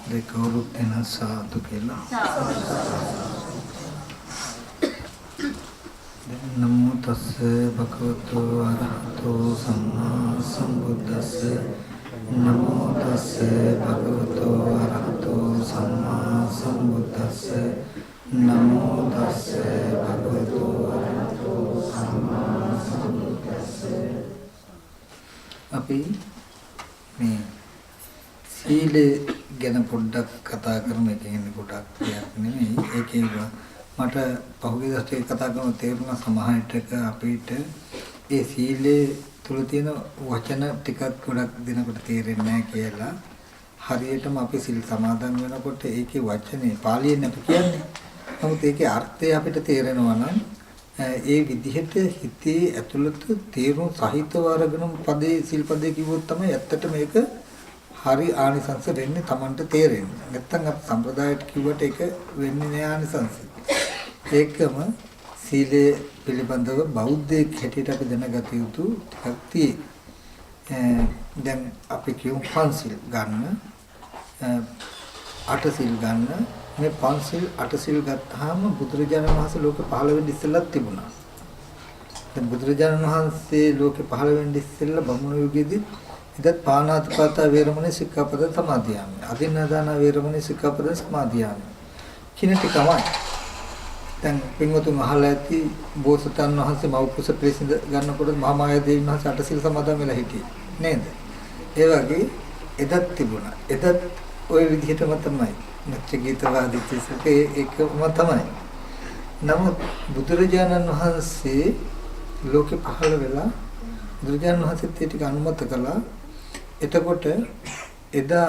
දෙකවරුත් එන සාදු කියලා. නමෝ තස්ස භගවතු අරහතෝ සම්මා සම්බුද්දස්ස. නමෝ තස්ස භගවතු අරහතෝ සම්මා සම්බුද්දස්ස. නමෝ තස්ස භගවතු අරහතෝ සම්මා සම්බුද්දස්ස. අපි මේ සීලේ ගැන පොඩ්ඩක් කතා කරමු. ඒකෙන් පොඩ්ඩක් දෙයක් නෙමෙයි. ඒකේ මට පහුගිය දවසේ කතා කරන තේරුණා සමහරට අපිට ඒ සීලේ තුල තියෙන වචන ටිකක් ගොඩක් දිනකට තේරෙන්නේ නැහැ කියලා. හරියටම අපි සිල් සමාදන් වෙනකොට ඒකේ වචනේ පාලියෙන් අපි කියන්නේ. නමුත් ඒකේ අර්ථය අපිට තේරෙනවා නම් ඒ විදිහට හිතේ ඇතුළත තේරුම් සහිතව අරගෙන පදේ සිල් පදේ කිව්වොත් තමයි ඇත්තට මේක හරි ආනිසංස වෙන්නේ Tamanට තේරෙන්නේ. නැත්තම් අපි සම්ප්‍රදායට කිව්වට ඒක වෙන්නේ නෑ ආනිසංස. ඒකම සීලේ පිළිබඳව බෞද්ධයෙක් හැටියට අපි දැනගත යුතු ටිකක් තියෙයි. දැන් අපි කියමු පන්සිල් ගන්න, අටසිල් ගන්න. මේ පන්සිල් අටසිල් ගත්තාම බුදුරජාණන් වහන්සේ ලෝකෙ පහළ වෙන්න ඉස්සෙල්ලත් තිබුණා. දැන් බුදුරජාණන් වහන්සේ ලෝකෙ පහළ වෙන්න ඉස්සෙල්ලා බමුණු යුගයේදී ඉදත් පාණාතිපාතා වේරමණී සික්ඛාපද සමාදියාමි. අදින්නාදාන වේරමණී සික්ඛාපද සමාදියාමි. කින ටිකමයි. දැන් පින්වතුන් අහලා ඇති බෝසතාණන් වහන්සේ මව්කුස පිළිසිඳ ගන්නකොට මහා මායා දේවීන් වහන්සේ අටසිල් සමාදන් වෙලා හිටියේ නේද? ඒ වගේ එදත් තිබුණා. එදත් ওই විදිහටම තමයි. නච්චගීතවාදීත්වයේ ඒකම තමයි. නමුත් බුදුරජාණන් වහන්සේ ලෝකෙ පහළ වෙලා බුදුරජාණන් වහන්සේත් ඒ ටික අනුමත කළා. එතකොට එදා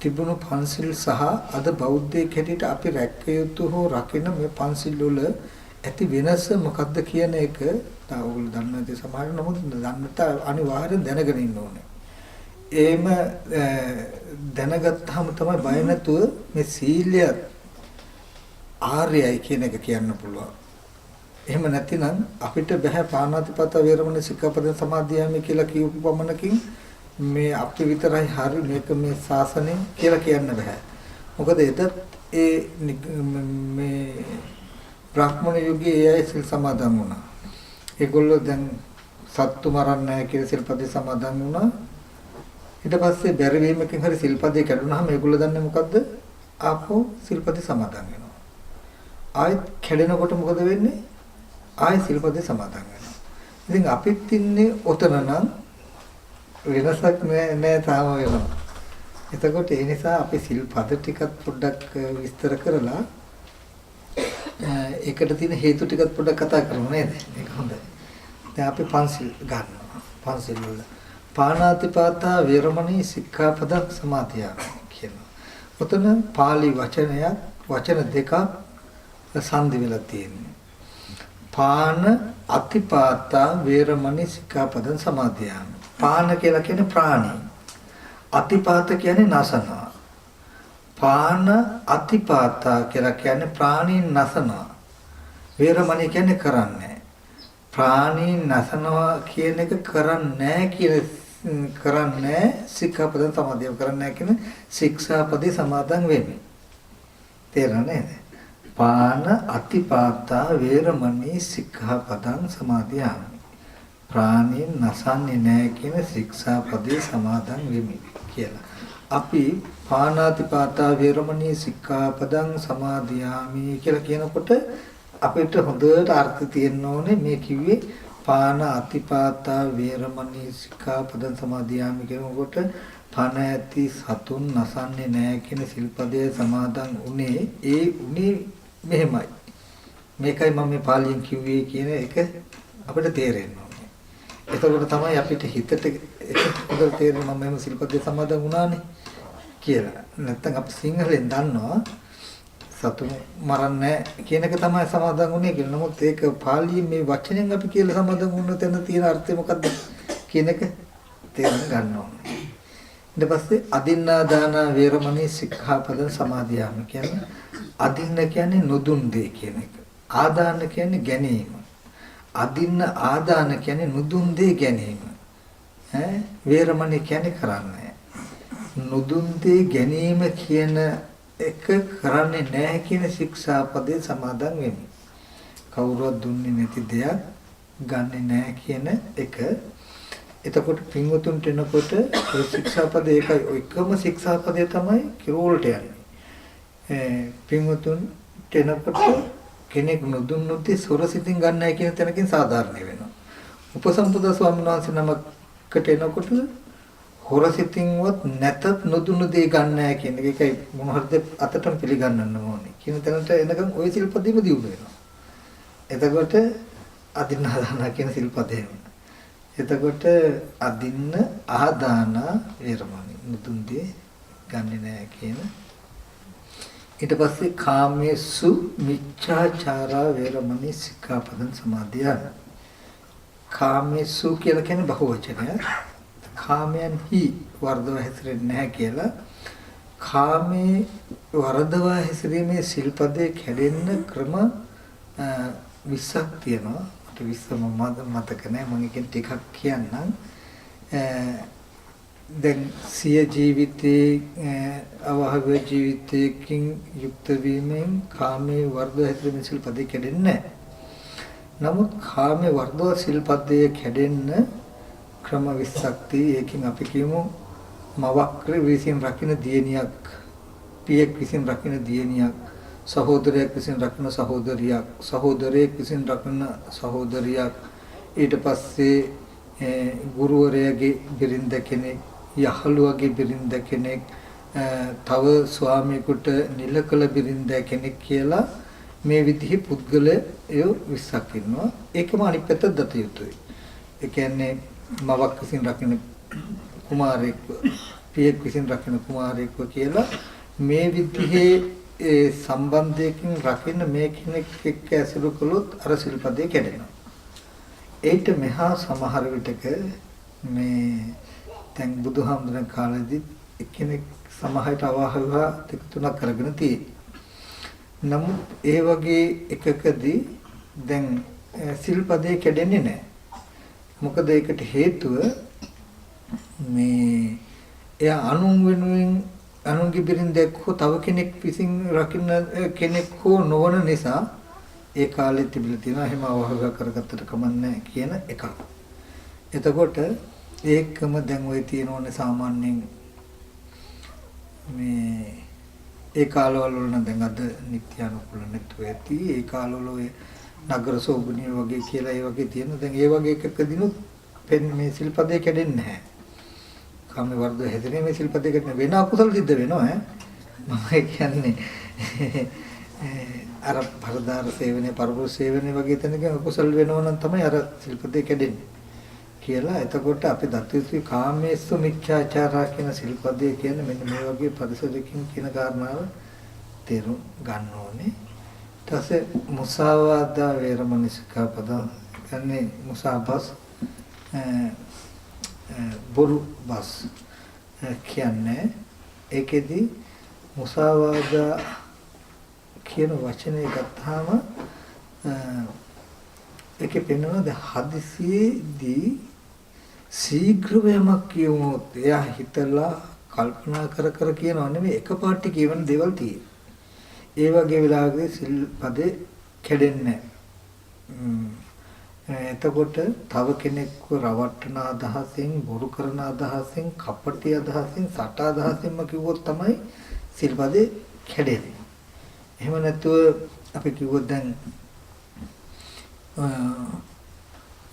තිබුණු පන්සිල් සහ අද බෞද්ධයෙක් හැටියට අපි රැක්ක යුතු හෝ රකින්න මේ පන්සිල් වල ඇති වෙනස මොකක්ද කියන එක තා ඔයගොල්ලෝ දන්නේ නැති සමහර නමුත් දන්නට අනිවාර්යෙන් දැනගෙන ඉන්න ඕනේ. එහෙම දැනගත්තාම තමයි බය නැතුව මේ සීලය ආර්යයි කියන එක කියන්න පුළුවන්. එහෙම නැතිනම් අපිට බෑ පාණාතිපාත වේරමණී සික්ඛාපද සමාදියාමි කියලා කියපු පමණකින් මේ අපි විතරයි හරි මේක මේ ශාසනය කියලා කියන්න බෑ. මොකද එදත් ඒ මේ බ්‍රාහ්මණ යුගයේ ඒ සිල් සමාදන් වුණා. ඒගොල්ලෝ දැන් සත්තු මරන්නේ නැහැ කියලා සිල්පදේ සමාදන් වුණා. ඊට පස්සේ බැරි වීමකින් හරි සිල්පදේ කැඩුනහම ඒගොල්ලෝ දන්නේ මොකද්ද? ආපහු සිල්පදේ සමාදන් වෙනවා. ආයෙත් කැඩෙනකොට මොකද වෙන්නේ? ආයෙ සිල්පදේ සමාදන් වෙනවා. ඉතින් අපිත් ඉන්නේ ඔතන නම් වෙනසක් නෑ තාම වෙනවා. එතකොට ඒ නිසා අපි සිල්පද ටිකක් පොඩ්ඩක් විස්තර කරලා ඒකට තියෙන හේතු ටිකක් පොඩ්ඩක් කතා කරමු නේද? ඒක හොඳයි. දැන් අපි පන්සිල් ගන්නවා. පන්සිල් වල පාණාතිපාතා වේරමණී සික්ඛාපද සමාදියාමි කියනවා. ඔතන pāli වචන දෙකක් සංදි වෙලා තියෙනවා. පාන අතිපාතා වේරමණී සික්ඛාපද සමාදියාමි. පාන කියලා කියන්නේ ප්‍රාණි. අතිපාත කියන්නේ නසනවා. පාන අතිපාතා කියලා කියන්නේ ප්‍රාණීන් නසනවා. වේරමණී කියන්නේ කරන්නේ. ප්‍රාණීන් නසනවා කියන එක කරන්නේ සික්ඛාපද සමාදියාමි කරන්නේ කියන ශික්ෂාපදේ සමාදන් වෙන්නේ. තේරෙනවද නේද? පාන අතිපාතා වේරමණී සික්ඛාපදං සමාදියාමි. ප්‍රාණීන් නසන්නේ නැහැ කියන ශික්ෂාපදේ සමාදන් වෙමි කියලා. අපි පාණාතිපාතා වේරමණී සික්ඛාපදං සමාදියාමි කියලා කියනකොට අපිට හොඳට අර්ථ තියෙන්න ඕනේ මේ කිව්වේ පාන අතිපාතා වේරමණී සික්ඛාපදං සමාදියාමි කියනකොට පන ඇති සතුන් නසන්නේ නැහැ කියන සිල්පදයේ සමාදන් උනේ ඒ උනේ මෙහෙමයි. මේකයි මම මේ පාලියෙන් කිව්වේ කියන එක අපිට තේරෙනවා. එතකොට තමයි අපිට හිතට හොඳට තේරෙන්නේ මම මෙහෙම සිල්පදේ සමාදන් වුණානේ කියලා. නැත්තම් අපි සිංහලෙන් දන්නවා සතුන් මරන්නේ කියන එක තමයි සමාදන් වුණේ කියලා. නමුත් ඒක පාලියෙන් මේ වචනෙන් අපි කියලා සමාදන් වුණ තැන තියෙන අර්ථය මොකද්ද කියන එක තේරුම් ගන්න ඕනේ. ඊට පස්සේ අදින්නාදාන වේරමණී සික්ඛාපද සමාදියාමි කියන්නේ අදින්න කියන්නේ නොදුන් දෙය කියන එක. ආදාන කියන්නේ ගැනීම. අදින්න ආදාන කියන්නේ නොදුන් දෙය ගැනීම. වේරමණී කියන්නේ කරන්නේ. නොදුන් දේ ගැනීම කියන එක කරන්නේ නැහැ කියන ශික්ෂාපදේ සමාදන් වෙමි. කවුරුවත් දුන්නේ නැති දෙයක් ගන්නෙ නැහැ කියන එක. එතකොට පින්වතුන්ට එනකොට ඒ ශික්ෂාපදේ ඒකයි එකම ශික්ෂාපදේ තමයි කිරෝල්ට යන්නේ. පින්වතුන්ට එනකොට කෙනෙක් නොදුන්නොත් සොරසිතින් ගන්නයි කියන තැනකින් සාධාරණ වෙනවා. උපසම්පදා ස්වාමීන් වහන්සේ නමකට එනකොට හොරසිතින්වත් නැතත් නොදුන්නු දේ ගන්නෑ කියන එකයි මොන හරිද අතටම පිළිගන්නන්න ඕනේ. කියන තැනට එනකම් ওই සිල්පදෙම දියුණු වෙනවා. එතකොට අදින්නාදාන කියන සිල්පදේ වෙනවා. එතකොට අදින්න ආදාන වේරමණී නොදුන් දේ ගන්නෙ නෑ කියන. ඊට පස්සේ කාමේසු මිච්ඡාචාරා වේරමණී සික්ඛාපදං සමාදියා. කාමේසු කියලා කියන්නේ බහුවචනය. කාමයන්හි වර්ධව හැසිරෙන්නේ නැහැ කියලා. කාමේ වර්ධව හැසිරීමේ සිල්පදේ කැඩෙන්න ක්‍රම 20ක් තියෙනවා. මට 20 මතක නැහැ. මම එකෙන් ටිකක් කියන්නම්. දැන් සිය ජීවිතයේ අවහව ජීවිතයකින් යුක්ත වීමෙන් කාමේ වර්ධව හැසිරීමේ සිල්පදේ කැඩෙන්නේ නැහැ. නමුත් කාමේ වර්ධව සිල්පදේ කැඩෙන්න ක්‍රම 20ක් තියෙයි. ඒකෙන් අපි කියමු මවක් විසින් රකින්න දියණියක්, පියෙක් විසින් රකින්න දියණියක්, සහෝදරයෙක් විසින් රකින්න සහෝදරියක්, සහෝදරයෙක් විසින් රකින්න සහෝදරියක්, ඊට පස්සේ ගුරුවරයාගේ බිරිඳ කෙනෙක්, යහළුවගේ බිරිඳ කෙනෙක්, තව ස්වාමියෙකුට නිලකල බිරිඳ කෙනෙක් කියලා මේ විදිහේ පුද්ගලයෝ 20ක් ඉන්නවා. ඒකම අනිත් පැත්ත දත යුතුයි. ඒ කියන්නේ මවක් විසින් රකින්න කුමාරයෙක්, පියෙක් විසින් රකින්න කුමාරයෙක් කියලා මේ විදිහේ සම්බන්ධයකින් රකින්න මේ කෙනෙක් එක්ක ඇසුරු කළොත් අර සිල්පදේ කැඩෙනවා. ඒට මෙහා සමහර විටක මේ දැන් බුදුහාමුදුරන් කාලෙදි එක්කෙනෙක් සමහරට අවාහවිවා දෙක තුනක් කරගෙන තියෙයි. නමුත් ඒ වගේ එකකදී දැන් සිල්පදේ කැඩෙන්නේ නැහැ. මොකද ඒකට හේතුව මේ එයා අනුන් වෙනුවෙන් අනුන්ගේ බිරිඳෙක් හෝ තව කෙනෙක් විසින් රකින්න කෙනෙක් හෝ නොවන නිසා ඒ කාලේ තිබිලා තියෙනවා එහෙම අවහව කරගත්තට කමන්නේ කියන එකක්. එතකොට ඒකම දැන් ওই තියෙනෝනේ සාමාන්‍යයෙන් මේ ඒ කාලවල නම් දැන් අද නිත්‍යානුකූල නැතුව ඇති. ඒ කාලවල ඔය නගර සෝබුණිය වගේ කියලා ඒ වගේ තියෙන. දැන් ඒ වගේ එකකදීනුත් මේ සිල්පදේ කැඩෙන්නේ නැහැ. කාම වර්ධ හැදෙන්නේ මේ සිල්පදේ කැඩෙන වෙන අකුසල සිද්ධ වෙනවා ඈ. මම කියන්නේ අර පරදාර සේවනයේ පරපුරු සේවනයේ වගේ තැනක අකුසල වෙනවා නම් තමයි අර සිල්පදේ කැඩෙන්නේ කියලා. එතකොට අපි දත්විසි කාමේසු මිච්ඡාචාරා කියන සිල්පදේ කියන්නේ මෙන්න මේ වගේ පරිසරයකින් කියන කාරණාව තේරුම් ගන්න ඕනේ. ඊටසේ මුසාවාදා වේරමණී සික්ඛාපද කියන්නේ මුසාබස් බොරු බස් කියන්නේ ඒකෙදි මුසාවාදා කියන වචනේ ගත්තාම ඒකේ පෙන්වන ද හදිසියේදී ශීඝ්‍රව යමක් කියවුවොත් එයා හිතලා කල්පනා කර කියනවා නෙමෙයි එකපාරට කියවන දේවල් තියෙයි. ඒ වගේ වෙලාවකදී සිල්පදේ කැඩෙන්නේ නැහැ. එතකොට තව කෙනෙක්ව රවට්ටන අදහසින්, බොරු කරන අදහසින්, කපටි අදහසින්, සට අදහසින්ම කිව්වොත් තමයි සිල්පදේ කැඩෙන්නේ. එහෙම නැතුව අපි කිව්වොත් දැන්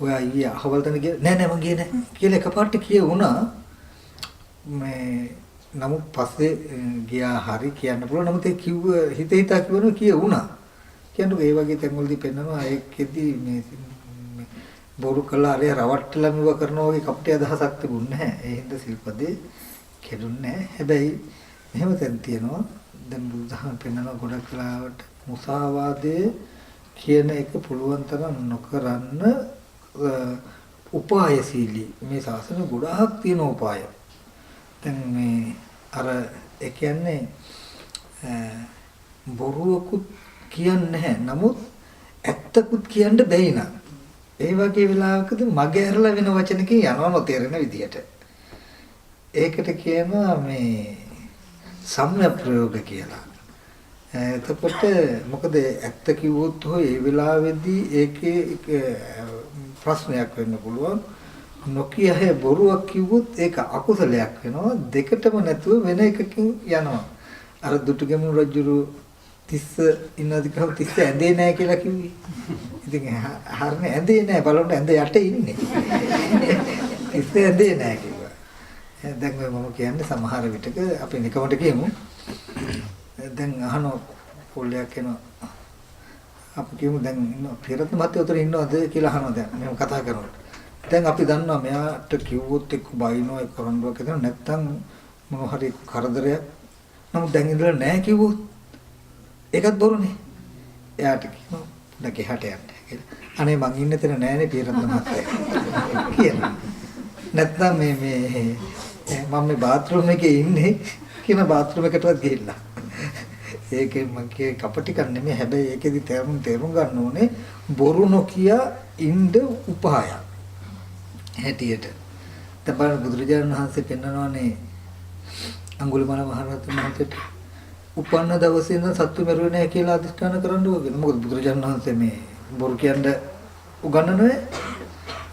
ඔය අයියා අහවල් තැන ගියා නෑ මං ගියේ නෑ කියලා එකපාරට කියුණා. මේ නමුත් පස්සේ ගියා හරි කියන්න පුළුවන්. නමුත් ඒ කිව්ව හිතා කිව්වන කියුණා. කියන්නේ ඒ වගේ තැන්වලදී පෙන්නනවා ඒකෙදි මේ බොරු කළා අර රවට්ටලා මෙව කරනවා වගේ කපටි අදහසක් තිබුණ නැහැ. ඒ හින්දා සිල්පදේ කෙරුන්නේ නැහැ. හැබැයි මෙහෙම තැන් තියෙනවා. දැන් බුදුදහම පෙන්නන ගොඩක් වෙලාවට මුසාවාදයේ කියන එක පුළුවන් තරම් නොකරන්න උපායශීලී මේ ශාසන ගොඩාක් තියෙන උපාය. දැන් මේ අර ඒ කියන්නේ බොරුවකුත් කියන්නේ නැහැ. නමුත් ඇත්තකුත් කියන්න බැයි නං. ඒ වගේ වෙලාවකදී මගේ ඇරලා වෙන වචනකින් යනවා නොතේරෙන විදියට. ඒකට කියනවා මේ සම්‍යක් ප්‍රයෝග කියලා. එතකොට මොකද ඇත්ත කිව්වොත් ඒ වෙලාවේදී ඒකේ ප්‍රශ්නයක් වෙන්න පුළුවන්. නොකිය හැ බොරුවක් කිව්වොත් ඒක අකුසලයක් වෙනවා. දෙකටම නැතුව වෙන එකකින් යනවා. අර දුටුගැමුණු රජුරු 30 ඉන්නද කියලා 30 ඇඳේ නැහැ කියලා කිව්වේ. ඉතින් හරිනේ ඇඳේ නැහැ බලන්න ඇඳ යට ඉන්නේ. 30 ඇඳේ නැහැ කිව්වා. දැන් මම කියන්නේ සමහර විටක අපි නිකමට කියමු. දැන් අහන පොල්ලයක් එනවා. අපි කියමු දැන් ඉන්න පෙරත් මහත්තයෝ උතර ඉන්නවද කියලා අහනවා දැන් මම කතා කරනකොට. දැන් අපි දන්නවා මෙයාට කිව්වොත් එක්ක බයිනෝ එක්ක කරනවා කියලා නැත්තම් මොන හරි කරදරයක්. නමුත් දැන් ඉඳලා නැහැ කිව්වොත් ඒකත් බොරුනේ. එයාට කියනවා නැගේ හට යන්න කියලා. අනේ මං ඉන්න තැන නෑනේ පෙරත් මහත්තයා කියලා. නැත්තම් මේ මම මේ බාත්රූම් එකේ ඉන්නේ කියන බාත්රූම් එකටවත් ගිහිල්ලා. ඒකේ මං කියේ කපටිකක් නෙමෙයි හැබැයි ඒකෙදි තේරුම් ගන්න ඕනේ බොරු නොකිය ඉන්න උපාය. හැටියට. තපන බුදුරජාණන් වහන්සේ පෙන්නනවානේ අඟුලිමාල මහරහතන් වහන්සේට උපන්න දවසේ ඉඳන් සත්තු මෙරුවේ නැහැ කියලා අදිෂ්ඨාන කරන්න ඕනේ. මොකද බුදුරජාණන් වහන්සේ මේ බොරු කියන්න උගන්වන්නේ.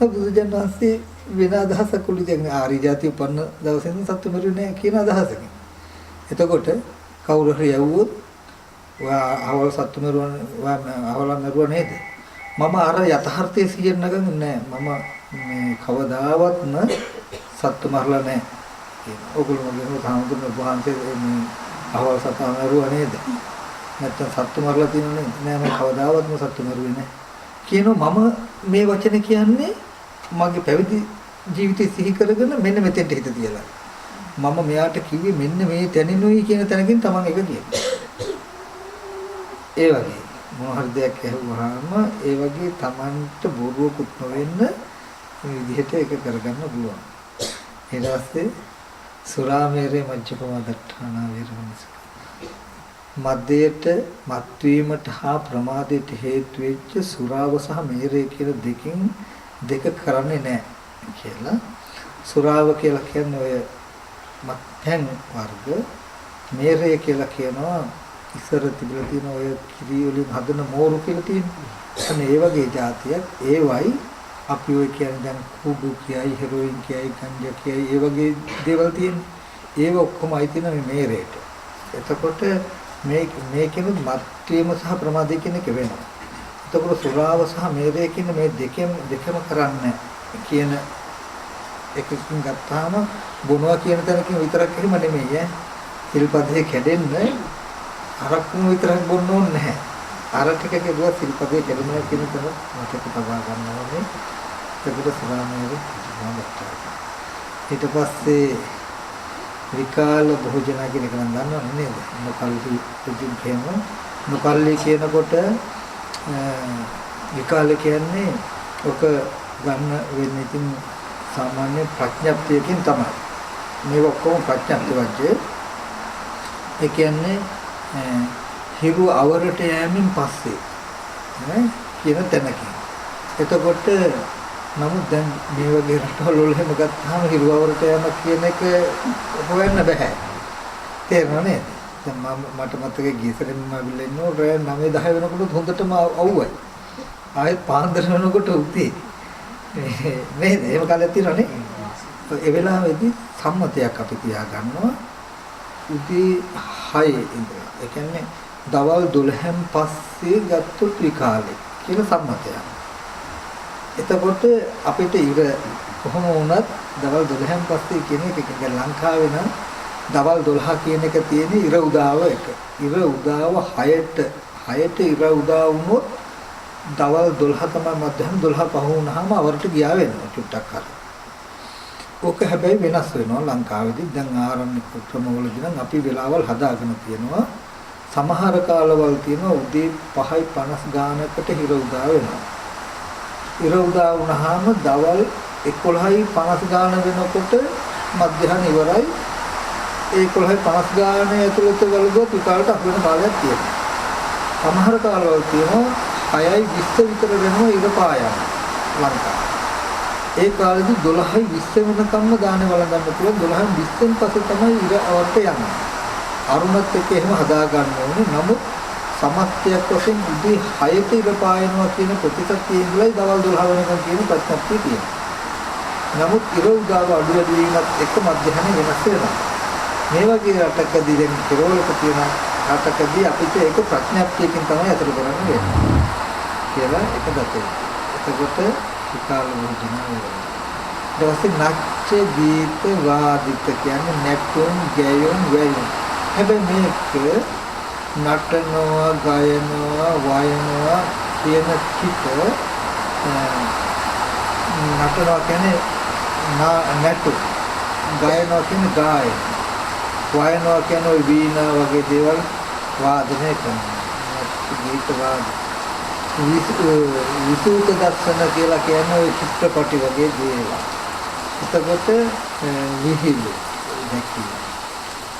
බුදුරජාණන් වහන්සේ වෙන අදහසක් උලිදෙන්නේ ආරි જાති උපන්න දවසේ ඉඳන් සත්තු මෙරුවේ නැහැ කියන අදහසකින්. එතකොට කවුරු හරි යවුවොත් ඔයා අවල් සත්තු මෙරුවා අවල මෙරුවා නේද? මම අර යථාර්ථයේ සිහියෙන් නගන්නේ නැහැ. මම මේ කවදාවත්ම සත්තු මරලා නැහැ. ඔගොල්ලෝ මගෙන් හාමුදුරුවෝ වහන්සේ මේ අවල් සත්තු මරුවා නේද? නැත්නම් සත්තු මරලා තියෙන්නේ නෑ මම කවදාවත්ම සත්තු මරුවේ නෑ. කියනවා මම මේ වචන කියන්නේ මගේ පැවිදි ජීවිතය සිහි කරගෙන මෙන්න මෙතෙන්ට හිත තියලා. මම මෙයාට කිව්වේ මෙන්න මේ තැනිනුයි කියන තැනකින් තමන් එක කියනවා. ඒ වගේ මොන හරි දෙයක් ඇහුවාම ඒ වගේ තමන්ට බොරුවකුත් නොවෙන්න මේ විදිහට ඒක කරගන්න පුළුවන්. ඊට පස්සේ සුරාමේරේ මජ්ජපමදට්ඨාන වේරමණී මද්දයට මත්වීමට හා ප්‍රමාදයට හේතු වෙච්ච සුරාව සහ මේරය කියලා දෙක කරන්නේ නැහැ කියලා. සුරාව කියලා කියන්නේ ඔය මත්පැන් වර්ග, මේරය කියලා කියනවා ඉස්සර තිබිලා තියෙන ඔය කිරි වලින් හදන මෝරු කියලා තියෙනවා. අනේ ඒ වගේ જાතියක් ඒවයි අපි ඔය කියන්නේ දැන් කුඩු කියයි, හෙරොයින් කියයි, ගංජා කියයි ඒ වගේ දේවල් තියෙනවා. ඒව ඔක්කොම අයිති වෙන මේ මේරයට. එතකොට මේකෙම මත්වීම සහ ප්‍රමාදය කියන එක වෙනවා. එතකොට සුරාව සහ මේරය කියන මේ දෙකම කරන්නේ කියන එකකින් ගත්තාම බොනවා කියන තැනකින් විතරක් එහෙම නෙමෙයි ඈ. සිල්පදේ කැඩෙන්න අරක්කුම විතරක් බොන්න ඕනේ නැහැ. අර ටික කෙරුවා සිල්පදේ කැඩෙනවා කියන තැන මතක තබා ගන්න ඕනේ. ඒකට සුරාමේරය ඊට පස්සේ විකාල භෝජන කියන එක නම් දන්නවනේ නේද? නොකල්ලි පුදුම් කියනවා. නොකල්ලි කියනකොට විකාල කියන්නේ ඔක ගන්න වෙන්නේ ඉතින් සාමාන්‍ය ප්‍රඥප්තියකින් තමයි. මේ ඔක්කොම ප්‍රඥප්ති වර්ගයේ. ඒ කියන්නේ හිරු අවරට යෑමෙන් පස්සේ නේ කියන තැනකින්. එතකොට නමුත් දැන් මේ වගේ රටවල් වල එහෙම ගත්තාම හිරුවවරට යන කියන එක හොයන්න බෑ. තේරෙනව නේද? දැන් මට මතකයි ගියසරෙන් මම අවිල්ලා ඉන්නෝ රෑ 9:10 වෙනකොට හොඳටම අවුවයි. ආයෙත් පාන්දර වෙනකොට උත්තේ. නේද? ඒක කාලයක් තියෙනවනේ. ඒ වෙලාවේදී සම්මතයක් අපි තියා ගන්නවා. උදේ 6 ඉඳලා. ඒ කියන්නේ දවල් 12න් පස්සේ ගත්තොත් විකාලේ කියලා සම්මතයක්. එතකොට අපිට ඉර කොහොම වුණත් දවල් 12න් පස්සේ කියන එක ලංකාවේ නම් දවල් 12 කියන එක තියෙන්නේ ඉර උදාව එක. ඉර උදාව 6ට ඉර උදා වුණොත් දවල් 12 තමයි මධ්‍යම 12 පහ වුණාම අවරට ගියා වෙනවා චුට්ටක් හරි. ඕක හැබැයි වෙනස් වෙනවා ලංකාවේදී. දැන් ආරණ්‍ය ක්‍රමවලදී නම් අපි වෙලාවල් හදාගෙන තියෙනවා. සමහර කාලවල තියෙනවා උදේ 5:50 ගානකට ඉර උදා වෙනවා. ඉර උදා වුණාම දවල් 11:50 ගාන වෙනකොට මධ්‍යහන ඉවරයි. ඒ 11:50 ගාන ඇතුළත වලගොත් විකාලට අප වෙන කාලයක් තියෙනවා. සමහර කාලවල තියෙනවා 6:20 විතර වෙනවා ඉර පායන ලංකාව. ඒ කාලෙදි 12යි 20 වෙනකම්ම දානේ වළඳන්න පුළුවන්. 12න් 20න් පස්සේ තමයි ඉර අවර්ත යන්නේ. අරුණත් එක්ක එහෙම හදා ගන්න ඕනේ. නමුත් සමස්තයක් වශයෙන් උදේ 6ට ඉර පායනවා කියන ප්‍රතිශතයේ ඉඳලා දවල් 12 වෙනකම් කියන ප්‍රඥප්තිය තියෙනවා. නමුත් ඉර උදාව අඩු වැඩි වීමත් එක්ක මධ්‍යහනේ වෙනස් වෙනවා. මේ වගේ රටකදී දැන් කෙරවලක තියෙන රටකදී අපිට ඒක ප්‍රඥප්තියකින් තමයි අතුරු කරන්න වෙන්නේ. කියලා එක දතේ. එතකොට විකාල වුණා. ඊට නැච්ච ගීත වාදිත කියන්නේ නැටුම් ගැයුම් වැයුම්. හැබැයි මේක නටනවා ගයනවා වයනවා කියන ටික නටනවා කියන්නේ නැටු ගයනවා කියන්නේ ගාය වයනවා කියන්නේ වීණා වගේ දේවල් වාදනය කරනවා. ගීත වාද විසූත දර්ශන කියලා කියන්නේ ওই චිත්‍රපටි වගේ දේවල්. එතකොට විහිළු දැකීම.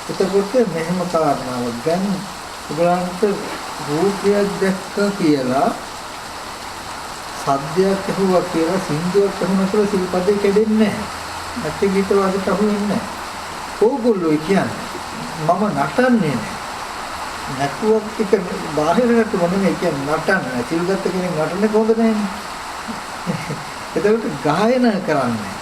එතකොට මෙහෙම කාරණාවක් දැන් ඔයගලන්ට රූපයක් දැක්ක කියලා සද්දයක් ඇහුවා කියලා සින්දුවක් ඇහුණා කියලා සිල්පදේ කැඩෙන්නේ නැහැ. නැත්නම් ගීත වාදිත අහුවෙන්නේ නැහැ. ඕගොල්ලෝ කියන්නේ මම නටන්නේ නැහැ. නැටුවක් එක බාහිර නැටුම නෙමෙයි කියන්නේ නටන්නේ. සිල්ගත්ත කෙනෙක් නටන්නේ කොහොමද නැන්නේ? එතකොට ගායනා කරන්නේ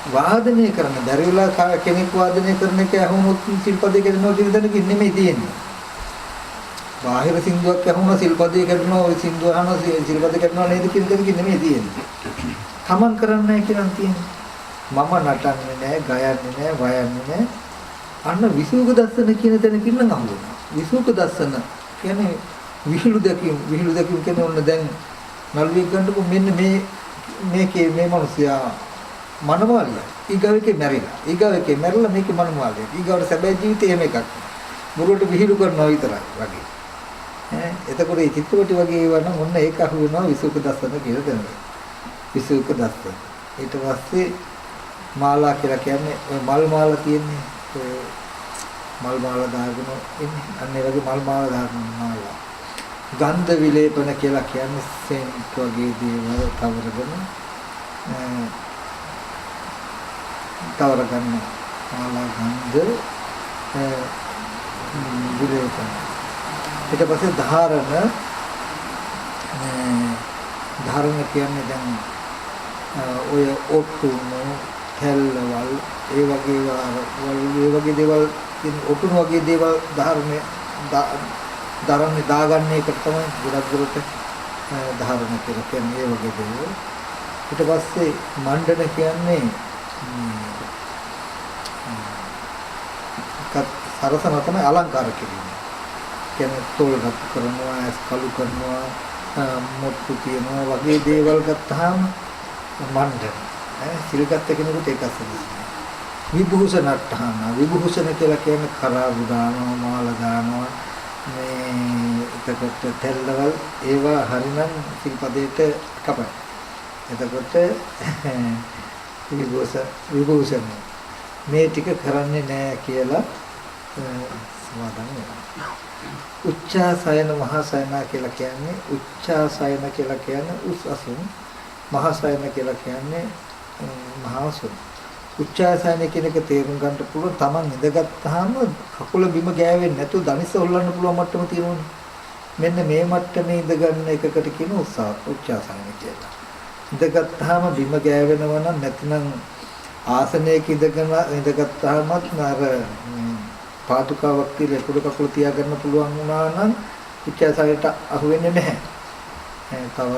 වාදනය කරන දරිවලා කෙනෙක් වාදනය කරන එක අහුනොත් සිල්පදේ කරනවා කියන තැනක නෙමෙයි තියෙන්නේ. බාහිර සින්දුවක් අහුනොත් සිල්පදේ කරනවා ওই සින්දුව අහනවා සිල්පදේ කරනවා නේද කියන තැනක නෙමෙයි තියෙන්නේ. තමන් කරන්නේ කියලා තියෙන්නේ. මම නටන්නේ නැහැ, ගයන්නේ නැහැ, වයන්නේ නැහැ. අන්න විසුක දස්සන කියන තැනකින් නම් අහුවෙනවා. විසුක දස්සන කියන්නේ විහිළු දැකීම කියන්නේ ඔන්න දැන් නළුවෙක් ගන්නකො මෙන්න මේකේ මේ මිනිසයා මනමාලිය. ඊගාවකේ මැරිලා. ඊගාවකේ මැරිලා මේකේ මනමාලිය. ඊගාවට සැබෑ ජීවිතේ එහෙම එකක්. මුරුවට විහිළු කරනවා විතරයි වගේ. එතකොට මේ චිත්‍රපටි වගේ ඒවා නම් ඔන්න ඒක අහු වෙනවා විසුක දස්සන කියලා දෙනවා. විසුක දස්සන. ඊට පස්සේ මාලා කියලා කියන්නේ ඔය මල් මාලා තියෙන්නේ. මල් මාලා දාගෙන ඉන්නේ. අන්න ඒ වගේ මල් මාලා දාගෙන මාලා. ගන්ධ විලේපන කියලා කියන්නේ සෙන්ට් වගේ දේවල් කවරගෙන තවර ගන්න මාලා ගන්ධ විලේපන. ඊට පස්සේ ධාරණ කියන්නේ දැන් ඔය ඔට්ටුන හැල්ලවල් ඒ වගේ දේවල් ඔටුන වගේ දේවල් ධාරණේ දාගන්න එකට තමයි ගොඩක් දුරට ධාරණ කියලා කියන්නේ ඒ වගේ දේවල්. ඊට පස්සේ මණ්ඩන කියන්නේ සරසන තමයි අලංකාර කිරීම. කියන්නේ තොල් රත් කරනවා, ඇස් කළු කරනවා, මොට්ටු තියනවා වගේ දේවල් ගත්තාම මණ්ඩන. සිල්ගත් කෙනෙකුට ඒක අසදිනවා. විභූෂණට්ඨාන විභූෂණ කියලා කියන්නේ කරාබු දානවා, මාල දානවා, මේ එතකොට තෙල්ලවල් ඒවා හරිනම් සිල්පදයට කපයි. එතකොට විභූෂණ මේ ටික කරන්නේ නැහැ කියලා සමාදන් වෙනවා. උච්චාසයන මහසයන කියලා කියන්නේ උච්චාසයන කියලා කියන්නේ උස් අසුන්, මහසයන කියලා කියන්නේ මහසුන්. උච්චාසයන කියන එක තේරුම් ගන්න පුළුවන් Taman ඉඳගත්තාම කකුල බිම ගෑවෙන්නේ නැතුව දනිස්ස හොල්ලන්න පුළුවන් මට්ටම තියෙනවනේ. මෙන්න මේ මට්ටමේ ඉඳ ගන්න එකකට කියන උච්චාසයන කියලා. ඉඳගත්තාම බිම ගෑවෙනවා නම් නැත්නම් ආසනයක ඉඳගත්තාම අර පාදුකාවක් තියලා පොඩ කකුල තියාගන්න පුළුවන් වුණා නම් උච්චාසයට අහු වෙන්නේ නැහැ. තව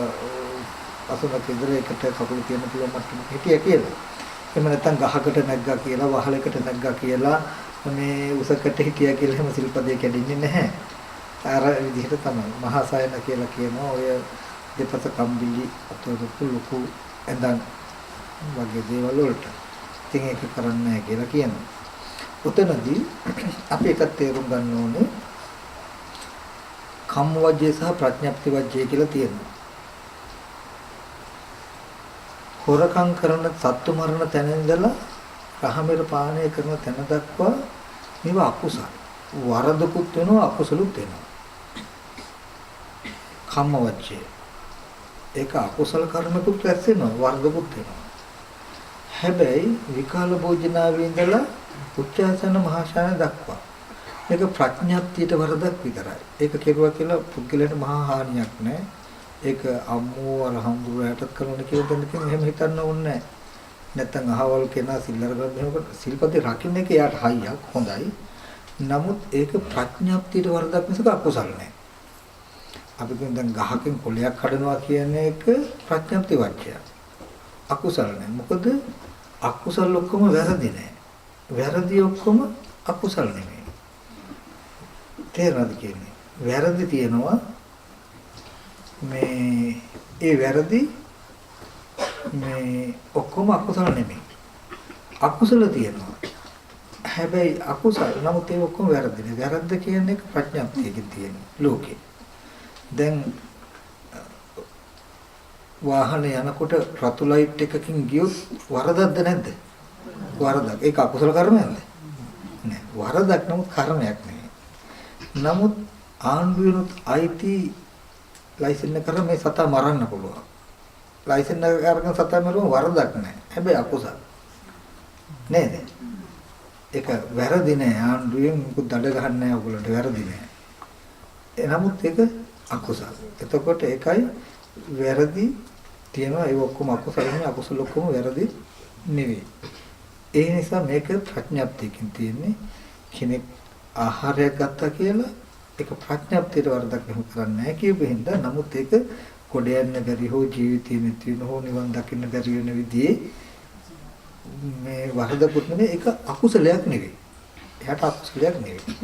අසුනක ඉඳලා එකට කකුල තියන්න පුළුවන් මට්ටමක හිටියා කියලා. එහෙම නැත්නම් ගහකට නැග්ගා කියලා වහලකට නැග්ගා කියලා මේ උසකට හිටියා කියලා එහෙම සිල්පදේ කැඩෙන්නේ නැහැ. අර විදිහට තමයි මහසයන කියලා කියනවා ඔය දෙපස කම්බිලි අතොරපු ලොකු ඇඳන් වගේ දේවල් වලට. ඉතින් ඒක කරන්නේ නැහැ කියලා කියනවා. උතනදී අපි එකක් තේරුම් ගන්න ඕනේ කම්ම වජ්ජය සහ ප්‍රඥප්ති වජ්ජය කියලා තියෙනවා. හොරකම් කරන සත්තු මරණ තැන ඉඳලා රහමෙර පානය කරන තැන දක්වා මේවා අකුසල. වරදකුත් වෙනවා අකුසලුත් වෙනවා. කම්ම වජ්ජය. ඒක අකුසල කර්මකුත් රැස් වෙනවා වර්ධකුත් වෙනවා. හැබැයි විකාල භෝජනාවේ ඉඳලා උච්චාසන මහාශාන දක්වා මේක ප්‍රඥාප්තියට වරදක් විතරයි. ඒක කෙරුවා කියලා පුද්ගලයාට මහා හානියක් නැහැ. ඒක අම්මෝ අර හම්බුරයටත් කරන කියලා දෙන්නකින් එහෙම හිතන්න ඕනේ නැහැ. නැත්තම් අහවල් කෙනා සිල්ලර ගන්න සිල්පදේ රකින්න එක යාට හයියක් හොඳයි. නමුත් ඒක ප්‍රඥාප්තියට වරදක් මිසක අකුසල නැහැ. අපි කියන දැන් ගහකින් කොළයක් කඩනවා කියන එක ප්‍රඥාප්ති වාක්‍යය. අකුසල නැහැ. මොකද අකුසල ඔක්කොම වැරදි නැහැ. වැරදි ඔක්කොම අකුසල නෙමෙයි. තේරෙනවද කියන්නේ? වැරදි තියෙනවා මේ ඒ වැරදි මේ ඔක්කොම අකුසල නෙමෙයි. අකුසල තියෙනවා. හැබැයි අකුසල නමුත් ඒ ඔක්කොම වැරදි නේ. වැරද්ද කියන්නේ ප්‍රඥාප්තියකින් තියෙන ලෝකේ. දැන් වාහනේ යනකොට රතු ලයිට් එකකින් ගියොත් වරදක්ද නැද්ද? වරදක්. ඒක අකුසල කර්මයක්ද? නෑ. වරදක් නමුත් කර්මයක් නෙමෙයි. නමුත් ආණ්ඩුවෙනුත් අයිති ලයිසන් එක කරලා මේ සතා මරන්න පුළුවන්. ලයිසන් එක අරගෙන සතා මරුවම වරදක් නෑ. හැබැයි අකුසල. නේද? ඒක වැරදි නෑ. ආණ්ඩුවෙන් මොකද දඩ ගහන්නේ නෑ ඔයගොල්ලන්ට වැරදි නෑ. නමුත් ඒක අකුසල. එතකොට ඒකයි වැරදි තියෙනවා ඒ ඔක්කොම අකුසල නෙමෙයි අකුසල ඔක්කොම වැරදි නෙවෙයි. ඒ නිසා මේක ප්‍රඥාප්තියකින් තියෙන්නේ කෙනෙක් ආහාරයක් ගත්තා කියලා ඒක ප්‍රඥාප්තියට වරදක් නෙමු කරන්නේ නැහැ කියපු හින්දා නමුත් ඒක කොට යන්න බැරි හෝ ජීවිතේ නැති වෙන හෝ නිවන් දකින්න බැරි වෙන විදිහේ මේ වරදකුත් නෙමෙයි ඒක අකුසලයක් නෙවෙයි. එයාට අකුසලයක් නෙවෙයි.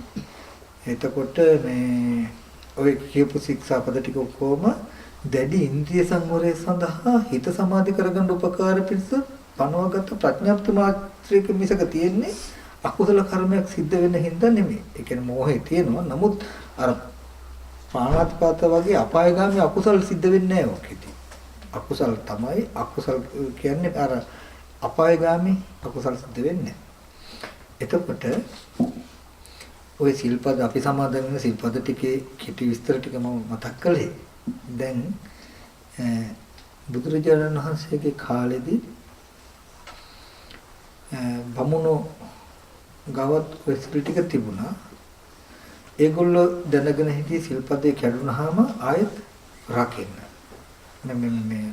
එතකොට මේ ඔය කියපු ශික්ෂාපද ටික ඔක්කොම දැඩි ඉන්ද්‍රිය සංවරය සඳහා හිත සමාධි කරගන්න උපකාර පිණිස පනවගත් ප්‍රඥාප්ති මාත්‍රික මිසක තියෙන්නේ අකුසල කර්මයක් සිද්ධ වෙන හින්දා නෙමෙයි. ඒ කියන්නේ මෝහය තියෙනවා. නමුත් අර පාණාතිපාත වගේ අපායগামী අකුසල සිද්ධ වෙන්නේ නැහැ ඔකෙදී. අකුසල තමයි අකුසල කියන්නේ අර අපායগামী අකුසල සිද්ධ වෙන්නේ. එතකොට ওই සිල්පද අපි සමාදන් වෙන සිල්පද ටිකේ කිටි විස්තර ටික මම මතක් කළේ. දැන් බුදුරජාණන් වහන්සේගේ කාලෙදී බමුණෝ ගවත් ඔය සිල් ටික තිබුණා. ඒගොල්ලෝ දැනගෙන හිටියේ සිල්පදේ කැඩුනහම ආයෙත් රකින්න. මේ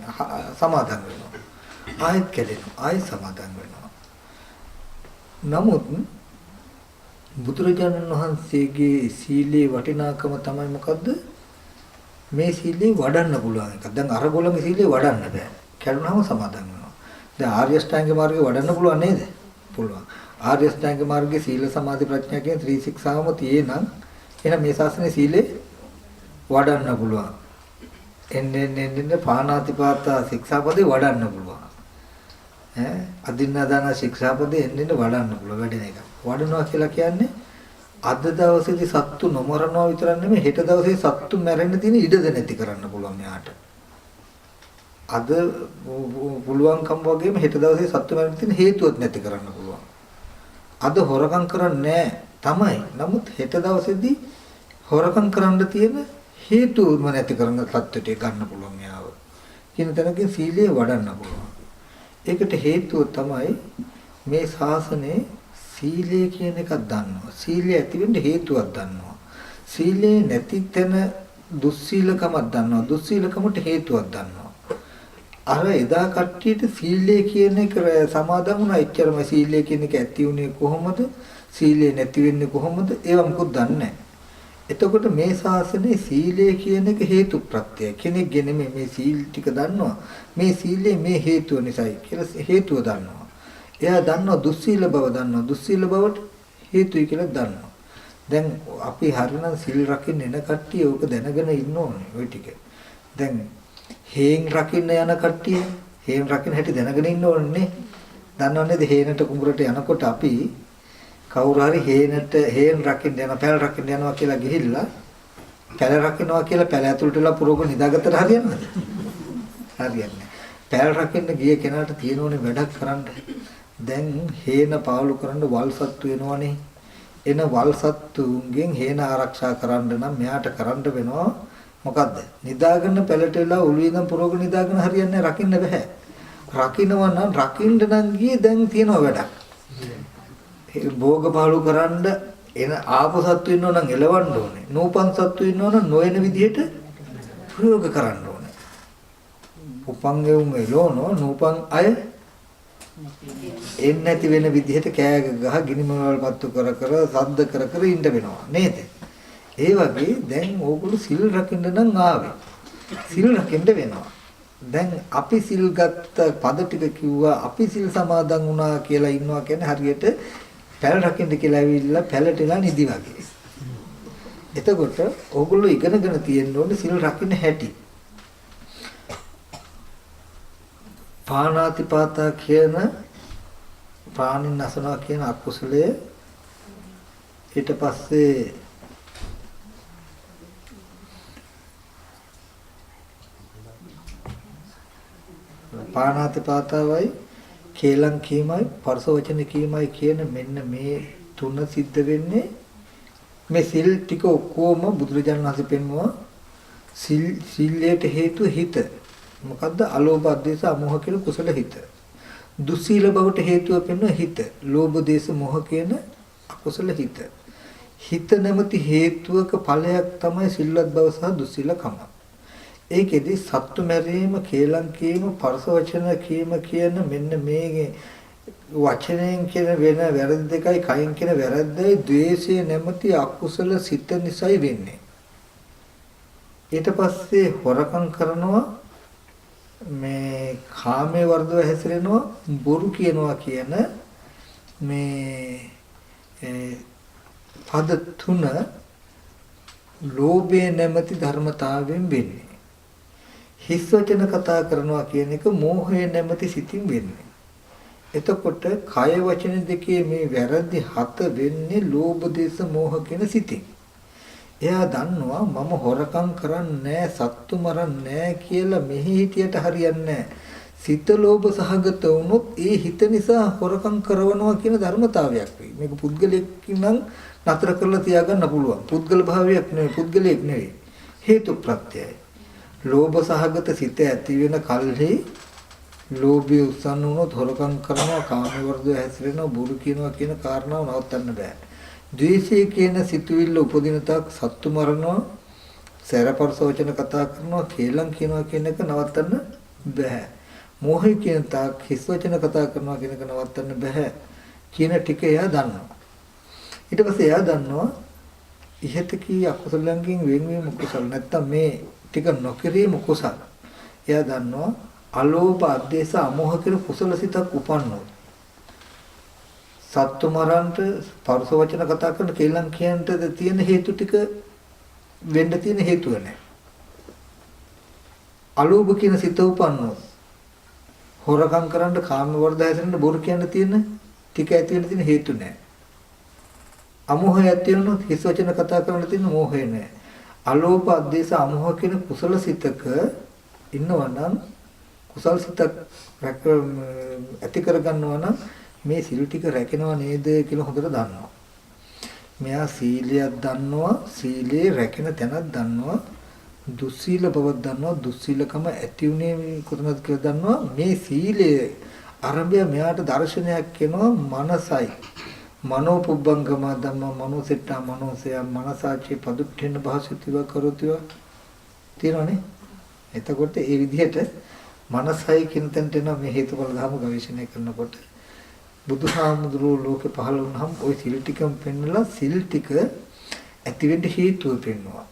සමාදන් වෙනවා. ආයෙත් කැඩෙනවා. ආයෙත් සමාදන් වෙනවා. නමුත් බුදුරජාණන් වහන්සේගේ සීලේ වටිනාකම තමයි මොකද්ද? මේ සීලේ වඩන්න පුළුවන් එක. දැන් අරගොල්ලන්ගේ සීලේ වඩන්න බෑ. කැඩුනහම සමාදන් වෙනවා. දැන් ආර්ය අෂ්ටාංග මාර්ගේ වඩන්න පුළුවන් නේද? පුළුවන්. ආර්ය අෂ්ටාංග මාර්ගයේ සීල සමාධි ප්‍රඥා කියන ත්‍රිශික්ෂාවම තියෙනම් එහෙනම් මේ ශාස්ත්‍රයේ සීලේ වඩන්න පුළුවන්. එන්නේ පාණාතිපාත ශික්ෂාපදේ වඩන්න පුළුවන්. අදින්නාදාන ශික්ෂාපදේ එන්නේ වඩන්න පුළුවන් වැඩෙන එක. වඩනවා කියලා කියන්නේ අද දවසේදී සත්තු නොමරනවා විතරක් නෙමෙයි හෙට දවසේ සත්තු මැරෙන්න තියෙන ඉඩද නැති කරන්න පුළුවන් යාට. අද පුළුවන්කම් වගේම හෙට දවසේ සත්තු මැරෙන්න තියෙන හේතුවත් නැති කරන්න පුළුවන්. අද හොරකම් කරන්නේ තමයි. නමුත් හෙට දවසේදී හොරකම් කරන්න තියෙන හේතුම නැති කරන තත්ත්වයට ගන්න පුළුවන් යාව. කියන තැනකින් සීලය වඩන්න පුළුවන්. ඒකට හේතුව තමයි මේ ශාසනයේ සීලය කියන එකක් දන්නවා. සීලය ඇති වෙන්න හේතුවක් දන්නවා. සීලේ නැති තැන දුස්සීලකමක් දන්නවා. දුස්සීලකමට හේතුවක් දන්නවා. අර එදා කට්ටියට සීලය කියන එක සමාදන් වුණා. එච්චරම සීලය කියන එක ඇති උනේ කොහොමද? සීලය නැති වෙන්නේ කොහොමද? ඒවා මොකද දන්නේ නැහැ. එතකොට මේ ශාසනයේ සීලය කියන එක හේතු ප්‍රත්‍යය. කෙනෙක්ගෙන මේ සීල් ටික දන්නවා. මේ සීලේ මේ හේතුව නිසායි කියලා හේතුව දන්නවා. එයා දන්නවා දුස්සීල බව දන්නවා. දුස්සීල බවට හේතුයි කියලා දන්නවා. දැන් අපි හරිනම් සීල් රකින්න එන කට්ටිය ඕක දැනගෙන ඉන්න ඕනේ ওই ටික. දැන් හේන් රකින්න යන කට්ටිය හේන් රකින්න හැටි දැනගෙන ඉන්න ඕනේ. දන්නවන්නේද හේනට කුඹරට යනකොට අපි කවුරු හරි හේන් රකින්න යන පැල රකින්න යනවා කියලා ගිහිල්ලා පැල රකින්නවා කියලා පැල ඇතුළට වෙලා පුරෝග නිදාගත්තට හරියන්නද? හරියන්නේ නැහැ. පැල රකින්න ගිය කෙනාට තියෙනෝනේ වැඩක් කරන්න. දැන් හේන පාලු කරන්න වල් සත්තු වෙනවනේ. එන වල් සත්තුන්ගෙන් හේන ආරක්ෂා කරන්න නම් මෙයාට කරන්න වෙනවා මොකද්ද? නිදාගෙන පැලට වෙලා ඔළුවේ ඉඳන් පුරවගෙන නිදාගෙන හරියන්නේ රකින්න බෑ. රකින්නවා නම් රකින්න නම් ගියේ දැන් තියනවා වැඩක්. භෝග පාලු කරන්න එන ආපු සත්තු ඉන්නව නම් එලවන්න ඕනේ. නූපන් සත්තු ඉන්නව නම් නොයන විදිහට ප්‍රයෝග කරන්න ඕනේ. උපංගෙවුන් එළෝනෝ නූපන් අය එන්නේ නැති වෙන විදිහට කෑ ගහ ගිනි මොනවල් පත්තු කර කර සද්ද කර කර ඉන්න වෙනවා නේද? ඒ වගේ දැන් ඕගොල්ලෝ සිල් රකින්න නම් ආවේ. සිල් රකින්න වෙනවා. දැන් අපි සිල් ගත්ත පද ටික කිව්වා අපි සිල් සමාදන් වුණා කියලා ඉන්නවා කියන්නේ හරියට පැල රකින්න කියලා ඇවිල්ලා පැලටලා නිදි වගේ. එතකොට ඕගොල්ලෝ ඉගෙනගෙන තියෙන්න ඕනේ සිල් රකින්න හැටි. පාණාතිපාතා කියන ප්‍රාණින් නසනවා කියන අකුසලයේ ඊට පස්සේ පාණාතිපාතාවයි කේලම් කීමයි පරස වචන කීමයි කියන මෙන්න මේ තුන සිද්ධ වෙන්නේ මේ සිල් ටික ඔක්කොම බුදුරජාණන් වහන්සේ පෙන්වුවා සිල්ලයට හේතුව හිත. මොකද්ද? අලෝභ අධේශ අමෝහ කියන කුසල හිත. දුස්සීල බවට හේතුව පෙන්වන හිත. ලෝභ දේශ මොහ කියන අකුසල හිත. හිත නැමැති හේතුවක ඵලයක් තමයි සිල්වත් බව සහ දුස්සීලකම. ඒකෙදි සත්තු මැරීම, කේලම් කීම, පරස වචන කීම කියන මෙන්න මේ වචනයෙන් කියන වෙන වැරදි දෙකයි කයින් කියන වැරද්දයි ද්වේෂය නැමැති අකුසල සිත නිසායි වෙන්නේ. ඊට පස්සේ හොරකම් කරනවා, මේ කාමයේ වර්ධව හැසිරෙනවා, බොරු කියනවා කියන මේ පද තුන ලෝභය නැමැති ධර්මතාවයෙන් වෙන්නේ. හිස් වචන කතා කරනවා කියන එක මෝහය නැමැති සිතින් වෙන්නේ. එතකොට කය වචන දෙකේ මේ වැරදි හත වෙන්නේ ලෝභ දේශ මෝහ කියන සිතින්. එයා දන්නවා මම හොරකම් කරන්නේ සත්තු මරන්නේ කියලා මෙහි හිටියට හරියන්නේ නැහැ. සිත ලෝභ සහගත වුණොත් ඒ හිත නිසා හොරකම් කරනවා කියන ධර්මතාවයක් වෙයි. මේක පුද්ගලෙක් නම් නතර කරලා තියාගන්න පුළුවන්. පුද්ගල භාවයක් නෙවෙයි, පුද්ගලයෙක් නෙවෙයි. හේතු ප්‍රත්‍යයයි. ලෝභ සහගත සිත ඇති වෙන කල්හි ලෝභය උස්සන්න වුණොත් හොරකම් කරනවා, කාම වර්ධව හැසිරෙනවා, බොරු කියනවා කියන කාරණාව නවත්තන්න බෑ. ද්වේෂය කියන සිතුවිල්ල උපදින තාක් සත්තු මරනවා, සැරපරස වචන කතා කරනවා, කේලම් කියනවා කියන එක නවත්තන්න බෑ. මෝහය කියන තාක් හිස් වචන කතා කරනවා කියන එක නවත්තන්න බෑ කියන ටික එයා දන්නවා. ඊට පස්සේ එයා දන්නවා ඉහත කී අකුසලයන්ගෙන් වෙන්වීම කුසල නැත්තම් මේ ටික නොකිරීම කුසල. එයා දන්නවා අලෝභ අධේශ අමෝහ කියන කුසල සිතක් උපන්නොත් සත්තු මරන්ට පරස වචන කතා කරන කේලම් කියන්නට තියෙන හේතු ටික වෙන්න තියෙන හේතුව නැහැ. අලෝභ කියන සිත උපන්නොත් හොරකම් කරන්න කාම වර්ධ හැසිරෙන්න බොරු කියන්න තියෙන ටික ඇති වෙන්න තියෙන හේතු නැහැ. අමෝහය ඇති වෙනොත් හිස් වචන කතා කරන්න තියෙන මෝහය නැහැ. අලෝභ අධේශ අමෝහ කියන කුසල සිතක ඉන්නවා නම් කුසල් සිතක් ඇති කරගන්නවා නම් මේ සිල් ටික රැකෙනව නේද කියලා හොඳට දන්නවා. මෙයා සීලයක් දන්නවා, සීලේ රැකෙන තැනක් දන්නවා, දුස්සීල බවක් දන්නවා, දුස්සීලකම ඇති උනේ කොතනද කියලා දන්නවා. මේ සීලයේ ආරම්භය මෙයාට දර්ශනයක් වෙනවා මනසයි. මනෝ පුබ්බංගම ධම්ම මනෝසෙට්ටා මනෝසය මනසාචි පදුට්ඨෙන භාසිතව කරොතිව තියෙනවනේ. එතකොට ඒ විදිහට මනසයි කියන තැනට එන මේ හේතුඵල ධර්ම ගවේෂණය කරනකොට බුදුහාමුදුරුවෝ ලෝකේ පහළ වුණාම ওই සිල් ටිකම පෙන්නලා සිල් ටික ඇති වෙන්න හේතුව පෙන්වනවා.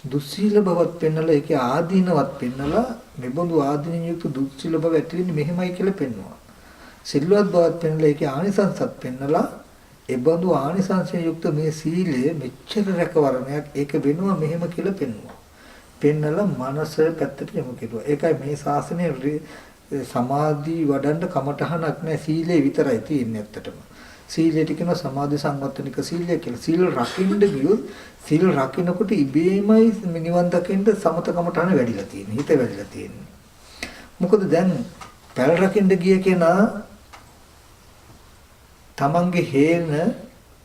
දුස්සීල බවත් පෙන්නලා ඒකේ ආදීනවත් පෙන්නලා මෙබඳු ආදීනින් යුක්ත දුස්සීල බව ඇති වෙන්නේ මෙහෙමයි කියලා පෙන්වනවා. සිල්වත් බවත් පෙන්නලා ඒකේ ආනිසංසත් පෙන්නලා ඒබඳු ආනිසංසයෙන් යුක්ත මේ සීලය මෙච්චර රැකවරණයක් ඒක වෙනවා මෙහෙම කියලා පෙන්වනවා. පෙන්නලා මනස පැත්තට යොමු කෙරුවා. ඒකයි මේ ශාසනයේ සමාධි වඩන්න කමටහනක් නැහැ, සීලේ විතරයි තියෙන්නේ ඇත්තටම. සීලයට කියන සමාධි සංවත්තනික සීලය කියලා. සීල් රකින්න ගියොත් සීල් රකින්නකොට ඉබේමයි නිවන් දකින්න සමත කමටහන වැඩිලා තියෙන්නේ. හිත වැඩිලා තියෙන්නේ. මොකද දැන් පැල් රකින්න ගිය කෙනා තමන්ගේ හේන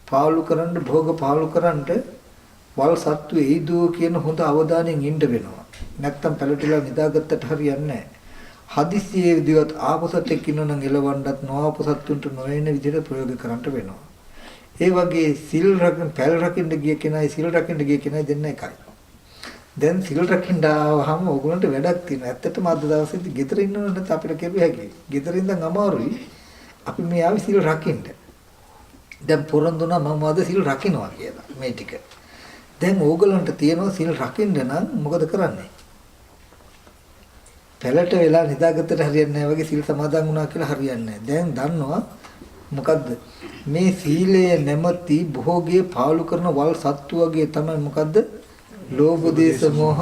පාලු කරන්න, භෝග පාලු කරන්න වල් සත්තු එයිදෝ කියන හොඳ අවධානයෙන් ඉන්න වෙනවා. නැත්තම් පැලටිලා නිදාගත්තට හරියන්නේ නැහැ. හදිස්සියේ විදිහට ආපසත් එක්කිනොනම් එලවන්නත් නොආපසත්තුන්ට නොවන විදිහට ප්‍රයෝග කරන්න වෙනවා. ඒ වගේ සිල් රකින්න පැල් රකින්න ගිය කෙනයි සිල් රකින්න ගිය කෙනයි දෙන්න එකයි. දැන් සිල් රකින්න ආවහම ඕගොල්ලන්ට වැඩක් තියෙනවා. ඇත්තටම අද දවසේදී ගෙදර ඉන්නවනම් අපිට කියපු හැකි. ගෙදර ඉඳන් අමාරුයි. අපි මේ ආවි සිල් රකින්න. දැන් පොරොන්දුනා මම අද සිල් රකින්නවා කියලා මේ ටික. දැන් ඕගොල්ලන්ට තියෙනවා සිල් රකින්න නම් මොකද කරන්නේ? පැලට වෙලා නිදාගත්තට හරියන්නේ නැහැ වගේ සිල් සමාදන් වුණා කියලා හරියන්නේ නැහැ. දැන් දන්නවා මොකද්ද? මේ සීලය නැමැති භෝගයේ පාලු කරන වල් සත්තු වගේ තමයි මොකද්ද? ලෝභ දේශ මොහ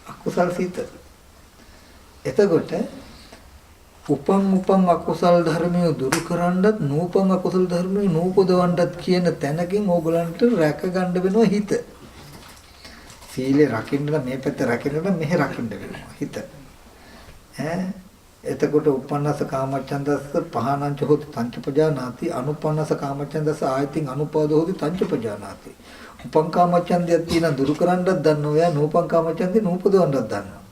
අකුසල් සිත. එතකොට උපන් අකුසල් ධර්මය දුරු කරන්නත් නූපන් අකුසල ධර්මය නූපදවන්නත් කියන තැනකින් ඕගලන්ට රැක ගන්න වෙනවා හිත. සීලේ රකින්න මේ පැත්ත රකින්න මෙහෙ රකින්න වෙනවා හිත. එතකොට උපන්නස කාමච්ඡන්දස්ස පහනංච හොති පංචපජානාති අනුපන්නස කාමච්ඡන්දස්ස ආයතින් අනුපාදෝ හොති පංචපජානාති. උපං කාමච්ඡන්දයක් තියෙන දුරු කරන්නත් දන්නවා යා නූපං කාමච්ඡන්දේ නූපදවන්නත් දන්නවා.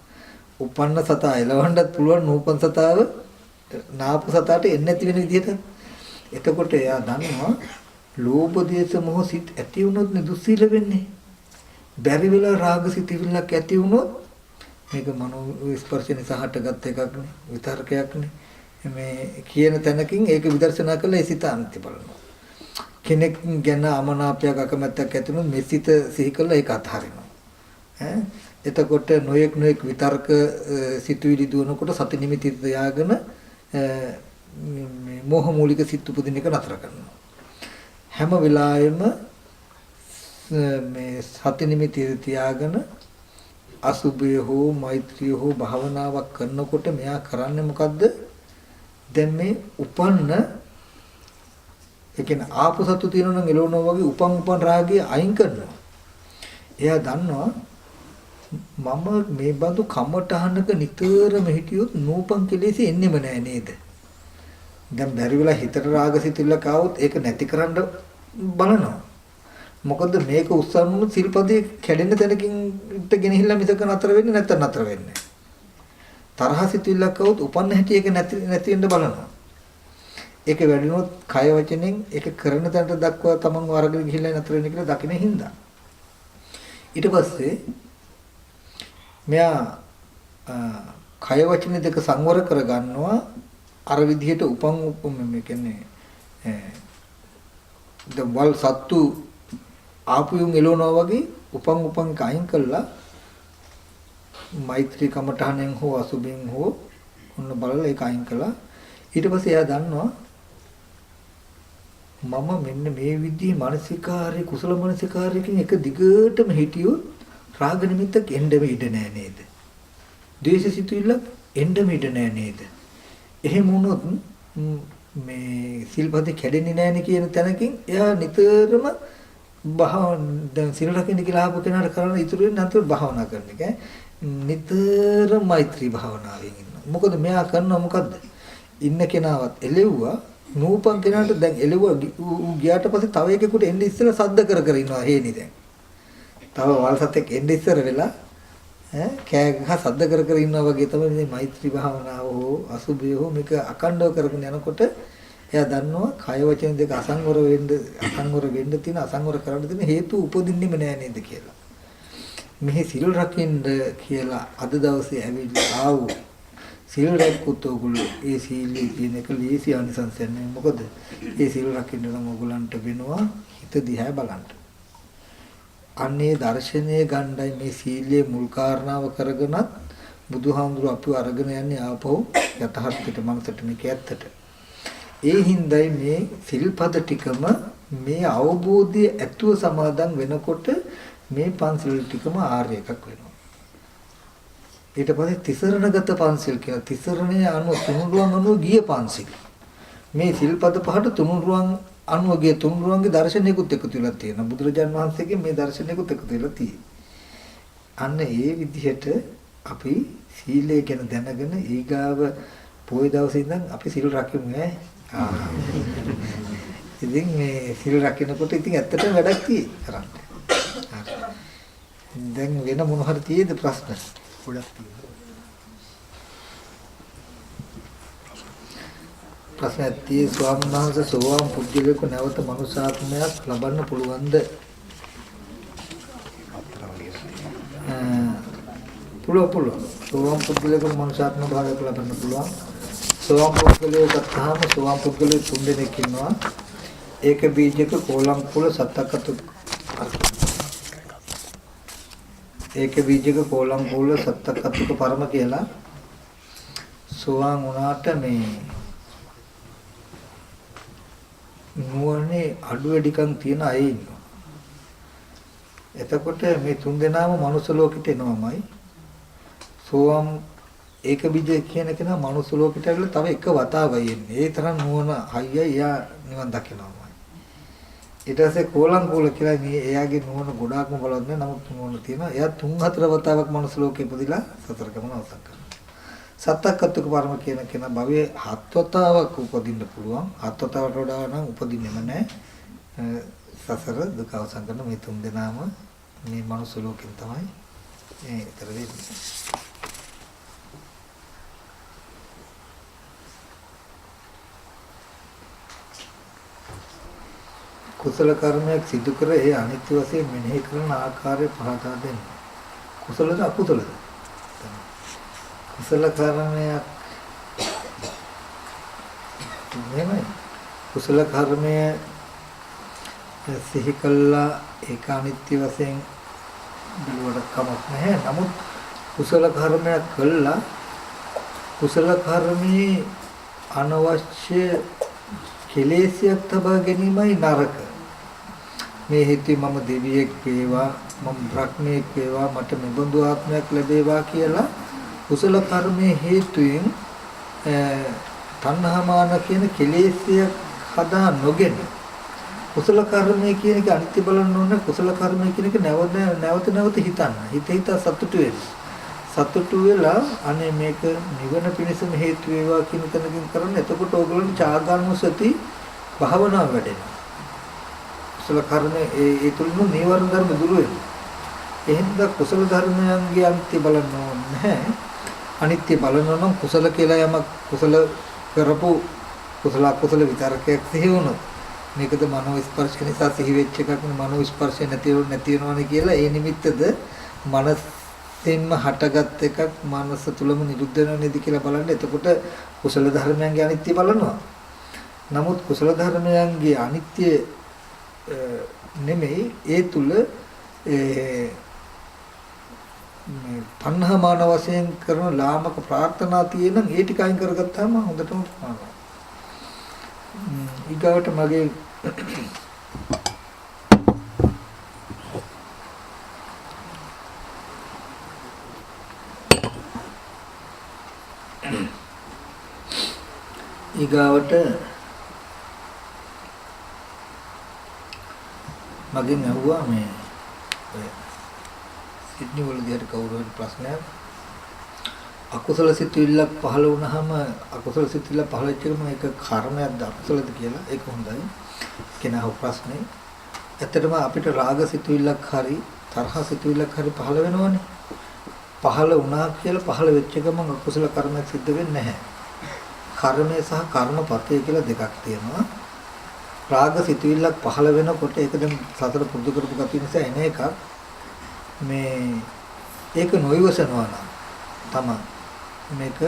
උපන්න සතා එලවන්නත් පුළුවන් නූපන් සතාව නාපු සතාට එන්නේ නැති වෙන විදිහට. එතකොට එයා දන්නවා ලෝභ දේශ මොහ සිත් ඇති වුණොත් නේ දුස්සීල වෙන්නේ. බැරි වෙලා රාග සිතිවිල්ලක් ඇති වුණොත් මේක මනෝ ස්පර්ශ නිසා හටගත් එකක් නේ විතර්කයක් නේ. මේ කියන තැනකින් ඒක විදර්ශනා කළා ඒ සිත අන්ති බලනවා. කෙනෙක් ගැන අමනාපයක් අකමැත්තක් ඇති වුණොත් මේ සිත සිහි කළා ඒක අත්හරිනවා. එතකොට නොයෙක් විතර්ක සිතුවිලි දුවනකොට සති නිමිති තියාගෙන මේ මෝහ මූලික සිත් උපදින එක නතර කරනවා. හැම වෙලාවෙම මේ සති නිමිති තියාගෙන අසුභය හෝ මෛත්‍රිය හෝ භාවනාවක් කරනකොට මෙයා කරන්නේ මොකද්ද? දැන් මේ උපන්න ඒ කියන්නේ ආපු සතු තියෙනවා නම් එළවනවා වගේ උපන් රාගය අයින් කරනවා. එයා දන්නවා මම මේ බඳු කමටහනක නිතරම හිටියොත් නූපන් කෙලෙසි එන්නෙම නෑ නේද? දැන් බැරි වෙලා හිතට රාගසිතිල්ලක් ආවොත් ඒක නැති කරන්න බලනවා. මොකද මේක උස්සන්න සිල්පදේ කැඩෙන්න තැනකින් ගෙනහිල්ලා මිසක නතර වෙන්නේ නැත්නම් නතර වෙන්නේ. තරහසිතිල්ලක් ආවොත් උපන්න හැටි ඒක නැති වෙන්න බලනවා. ඒක වැඩිනොත් කය වචනෙන් ඒක කරන තැනට දක්වා තමන්ව අරගෙන ගිහිල්ලා නතර වෙන්න කියලා දකින්න හින්දා. ඊට පස්සේ මෙයා කය වචන දෙක සංවර කරගන්නවා අර විදිහට උපන් මේ කියන්නේ දවල් සත්තු ආපුයුන් එළවනවා වගේ උපන් කයින් කළා මෛත්‍රී කමඨහණෙන් හෝ අසුබෙන් හෝ ඔන්න බලලා ඒක අයින් කළා. ඊට පස්සේ එයා දන්නවා මම මෙන්න මේ විදිහේ මානසිකාරී කුසල මානසිකාරයකින් එක දිගටම හිටියොත් රාග නිමිත්තක් එන්නම ඉඩ නෑ නේද? ද්වේෂ සිතුවිල්ල එන්නම ඉඩ නෑ නේද? එහෙම වුණොත් මේ සිල්පද කැඩෙන්නේ නෑනේ කියන තැනකින් එයා නිතරම දැන් සිල් රකින්න කියලා ආපු කෙනාට කරන්න ඉතුරු වෙන්නේ නැතුව භාවනා කරන එක. නිතරම මෛත්‍රී භාවනාවෙන් ඉන්නවා. මොකද මෙයා කරනවා මොකද්ද? ඉන්න කෙනාවත් එළෙව්වා නූපන් කෙනාට දැන් එළෙව්වා ගියාට පස්සේ තව එකෙකුට එන්න ඉස්සෙල්ලා සද්ද කර ඉන්නවා හේනි දැන්. තව වල් සතෙක් එන්න ඉස්සර වෙලා කෑ ගහ සද්ද කර ඉන්නවා වගේ තමයි මේ මෛත්‍රී භාවනාව හෝ අසුභය හෝ මේක අකණ්ඩව කරගෙන යනකොට එයා දන්නවා කය වචන දෙක අසංවර වෙන්න තියෙන අසංවර කරන්න තියෙන හේතු උපදින්නෙම නෑ නේද කියලා. මෙහි සිල් රකින්න කියලා අද දවසේ ඇවිල්ලා ආවෝ සිල් රැක්කුත් ඔයගොල්ලෝ ඒ සීලයේ තියෙන එක ලීසි අනිසංසයක් නෙමෙයි. මොකද ඒ සිල් රකින්න නම් ඔයගලන්ට වෙනවා හිත දිහා බලන්න. අන්නේ දර්ශනීය ගණ්ඩයි මේ සීලයේ මුල් කාරණාව කරගෙනත් බුදුහාමුදුරුවෝ අපිව අරගෙන යන්නේ ආපහු යථාර්ථයට මනසට මේක ඇත්තට. ඒ හින්දායි මේ සිල්පද ටිකම මේ අවබෝධය ඇතුව සමාදන් වෙනකොට මේ පන්සිල් ටිකම ආර්ය එකක් වෙනවා. ඊට පස්සේ තිසරණගත පන්සිල් කියන තිසරණයේ අනුව තුනුරුවන් අනුව ගිය පන්සිල්. මේ සිල්පද පහට තුනුරුවන් අනුව ගිය තුනුරුවන්ගේ දර්ශනයකුත් එකතු වෙලා තියෙනවා. බුදුරජාන් වහන්සේගේ මේ දර්ශනයකුත් එකතු වෙලා තියෙනවා. අන්න ඒ විදිහට අපි සීලය ගැන දැනගෙන ඊගාව පොයි දවසේ ඉඳන් අපි සිල් රකිමු ඈ. ඉතින් මේ සිල් රකින්නකොට ඉතින් ඇත්තටම වැඩක් තියෙයි කරන්න. දැන් වෙන මොන හරි තියෙද ප්‍රශ්න? ගොඩක් තියෙනවා. ප්‍රශ්නයක් තියෙයි ස්වාමීන් වහන්සේ සෝවාන් පුද්ගලයෙකු නැවත මනුෂ්‍යාත්මයක් ලබන්න පුළුවන්ද? පුළුවන්. සෝවාන් පුද්ගලයෙකුට මනුෂ්‍යාත්ම භාවයක් ලබන්න පුළුවන්. සෝවාන් පුද්ගලයෙක් ගත්තාම සෝවාන් පුද්ගලයෙ 3 දෙනෙක් ඉන්නවා. ඒක බීජක කෝලංකුල සත්තකතු ඒක බීජක කෝලංකුල සත්තකතුක පරම කියලා සෝවාන් වුණාට මේ නුවණේ අඩු වැඩිකම් තියෙන අය ඉන්නවා. එතකොට මේ 3 දෙනාම මනුස්ස ලෝකෙට එනවමයි. සෝවාන් ඒක බීජ කියන කෙනා මනුස්ස ලෝකෙට ඇවිල්ලා තව එක වතාවයි එන්නේ. ඒ තරම් නුවණ හයියයි එයා නිවන් දකිනවාමයි. ඊට පස්සේ කෝලංකුල කියලා මේ එයාගේ නුවණ ගොඩාක්ම බලවත් නෑ. නමුත් නුවණ තියෙනවා. එයා 3-4 වතාවක් මනුස්ස ලෝකෙ ඉපදිලා සතර ගමන අවසන් කරනවා. සත්තකත්තුක පරම කියන කෙනා භවයේ 7 වතාවක් උපදින්න පුළුවන්. 7 වතාවට වඩා නම් උපදින්නෙම නෑ. සසර දුක අවසන් කරන මේ 3 දෙනාම මේ මනුස්ස ලෝකෙන් තමයි මේ ඊතර වෙන්නේ. කුසල කර්මයක් සිදු කර ඒ අනිත්‍ය වශයෙන් මෙනෙහි කරන ආකාරය පහදා දෙන්න. කුසලද අකුසලද? කුසල කර්මයක් නෙමෙයි. කුසල කර්මය සිහි කළා ඒක අනිත්‍ය වශයෙන් බලවට කමක් නැහැ. නමුත් කුසල කර්මයක් කළා කුසල කර්මයේ අනවශ්‍ය කෙලෙසියක් තබා ගැනීමයි නරක. මේ හිතේ මම දෙවියෙක් වේවා මම බ්‍රහ්මයෙක් වේවා මට මෙබඳු ආත්මයක් ලැබේවා කියලා කුසල කර්මයේ හේතුයෙන් තණ්හාමාන කියන කෙලෙසිය හදා නොගෙන කුසල කර්මය කියන එක අනිත්‍ය බලන්න ඕනේ. කුසල කර්මය කියන එක නැවත හිතන්න. හිත සතුටු වෙන්න. සතුටු වෙලා අනේ මේක නිවන පිණිසම හේතු වේවා කියන තැනකින් කරන්න. එතකොට ඕගොල්ලෝ චාගානුසති භාවනාව වැඩෙනවා. කුසල කර්ම ඒ තුලින් නීවරණ ධර්ම දුරු වෙනවා. එහෙනම් කුසල ධර්මයන්ගේ අනිත්‍ය බලන්න ඕනේ නැහැ. අනිත්‍ය බලනවා නම් කුසල කියලා යමක් කුසල කරපු කුසල අකුසල විතරකයක් සිහි වුණොත් මේකද මනෝ ස්පර්ශ නිසා සිහි වෙච්ච එකක් නේ. මනෝ ස්පර්ශය නැති වෙනවනේ කියලා ඒ නිමිත්තද මනසෙන්ම හටගත් එකක් මනස තුලම නිරුද්ධ වෙනව නේද කියලා බලන්න. එතකොට කුසල ධර්මයන්ගේ අනිත්‍ය බලනවා. නමුත් කුසල ධර්මයන්ගේ අනිත්‍ය නෙමෙයි ඒ තුල මේ තණ්හාමාන වශයෙන් කරන ලාමක ප්‍රාර්ථනා තියෙන ඒ ටික අයින් කරගත්තාම හොඳටම පානවා. ඊගාවට මගේ ඊගාවට මගෙන් අහුවා මේ සිඩ්නි වලදී හරි කවුරු හරි ප්‍රශ්නයක් අකුසල සිතුවිල්ලක් පහළ වුණාම අකුසල සිතුවිල්ල පහළ වෙච්ච එකම ඒක කර්මයක්ද අකුසලද කියලා ඒක හොඳයි කෙනා ප්‍රශ්නේ. ඇත්තටම අපිට රාග සිතුවිල්ලක් හරි තරහ සිතුවිල්ලක් හරි පහළ වෙනවනේ. පහළ වුණා කියලා පහළ වෙච්ච එකම අකුසල කර්මයක් සිද්ධ වෙන්නේ නැහැ. කර්මය සහ කර්මපතය කියලා දෙකක් තියෙනවා. රාග සිතුවිල්ලක් පහළ වෙනකොට ඒක දැන් සතර පුරුදු කරපු කතිය නිසා එන එකක් මේ ඒක නොයවසනවා නම් තමයි මේක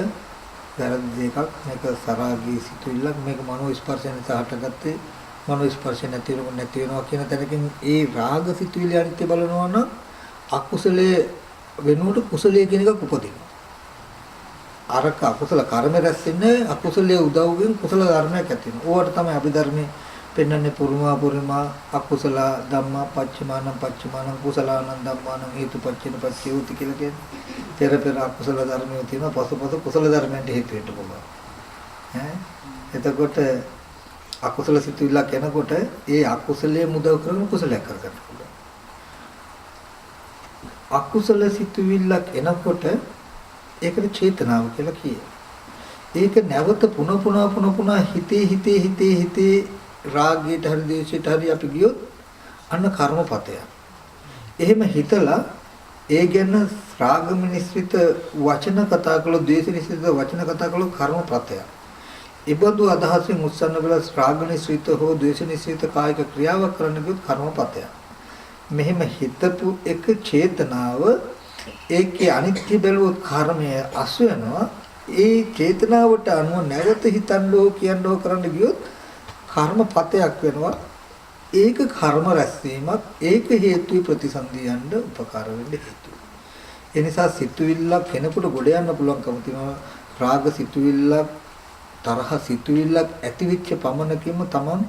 වැරදි දෙකක්. මේක සරාගී සිතුවිල්ලක්. මේක මනෝ ස්පර්ශයෙන් හටගත්තේ මනෝ ස්පර්ශය නැති වෙනවා කියන තැනකින් ඒ රාග සිතුවිලි අනිත්‍ය බලනවා නම් අකුසලයේ වෙනුවට කුසලයේ කියන එකක් උපදිනවා. අරක අකුසල කර්ම රැස් වෙන්නේ අකුසලයේ උදව්වෙන් කුසල ධර්මයක් ඇති වෙනවා. ඕවට තමයි අභිධර්මයේ පෙන්වන්නේ පුරුමා අකුසල ධම්මා පච්චමාන කුසලානං ධම්මානං හේතුපච්චේන පච්චයෝති කියලා කියන්නේ. පෙර අකුසල ධර්මයෝ තියෙනවා පසුපස කුසල ධර්මයන්ට හේතු වෙන්න පුළුවන්. එතකොට අකුසල සිතුවිල්ලක් එනකොට ඒ අකුසලයේ මුදව කරගෙන කුසලයක් කරගන්න පුළුවන්. අකුසල සිතුවිල්ලක් එනකොට ඒකට චේතනාව කියලා කියනවා. ඒක නැවත පුන හිතේ රාගයට හරි දේශයට හරි අපි ගියොත් අන්න කර්මපතය. එහෙම හිතලා ඒ ගැන රාග මිශ්‍රිත වචන කතා කළොත්, ද්වේෂ මිශ්‍රිත වචන කතා කළොත් කර්මපතය. ඉබඳු අදහසින් උත්සන්න වෙලා රාග මිශ්‍රිත හෝ ද්වේෂ මිශ්‍රිත කායික ක්‍රියාවක් කරන්න ගියොත් කර්මපතය. මෙහෙම හිතපු එක චේතනාව ඒකේ අනිත්‍ය බැලුවොත් කර්මය අසු වෙනවා. ඒ චේතනාවට අනුව නැවත හිතන්නෝ කියන්නෝ කරන්න ගියොත් කර්මපතයක් වෙනවා. ඒක කර්ම රැස්වීමක්. ඒක හේතුයි ප්‍රතිසන්දියන්න උපකාර වෙන්න හේතුයි. ඒ නිසා සිතුවිල්ලක් කෙනෙකුට ගොඩ යන්න පුළුවන්කම තියෙනවා. රාග සිතුවිල්ලක්, තරහ සිතුවිල්ලක් ඇතිවෙච්ච පමණකින්ම Taman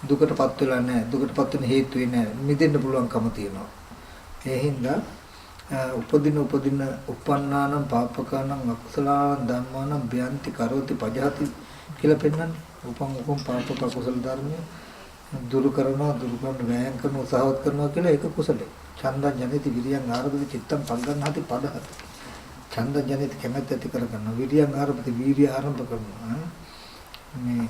දුකටපත් වෙලා නැහැ. දුකටපත් වෙන හේතු වෙන්නේ නැහැ. මිදෙන්න පුළුවන්කම තියෙනවා. ඒ හින්දා උපදින uppannānaṁ pāpakānaṁ akusalaṇaṁ dhammānaṁ bhyanti karoti pajahati කියලා පෙන්නන්නේ. උපන් පාපක කුසල ධර්මය දුරු කරනවා, දුරු කරන්න වෑයම් කරන උත්සාහවත් කරනවා කියලා ඒක කුසලයි. ඡන්දං ජනිත විරියං ආරභති චිත්තං පංගන්හති පදහති. ඡන්දං ජනිත කැමැත්ත ඇති කරගන්නවා. විරියං ආරභති වීර්ය ආරම්භ කරනවා. මේ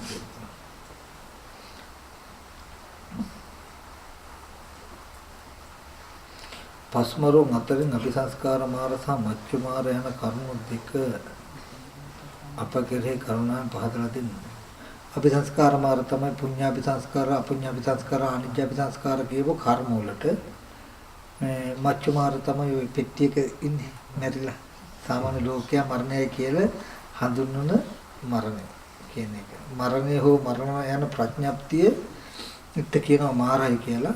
පස්මරෝ අතරින් අபிසංස්කාර මාර සහ මච්චු මාර යන කරුණු දෙක අප කෙරෙහි කරුණාවෙන් පහදලා දෙනවා. අபிසංස්කාර මාර තමයි පුඤ්ඤාபிසංස්කාර, අපුඤ්ඤාபிසංස්කාර, අනිජ්ජාபிසංස්කාර කියපු කර්ම වලට. මේ මච්චු මාර තමයි ওই පෙට්ටියක ඉන්නේ මැරිලා. සාමාන්‍ය ලෝකයා මරණය කියලා හඳුන්වන මරණය කියන එක. මරණය හෝ මරණ යන ප්‍රඥප්තිය ඉත කියනවා මාරයි කියලා.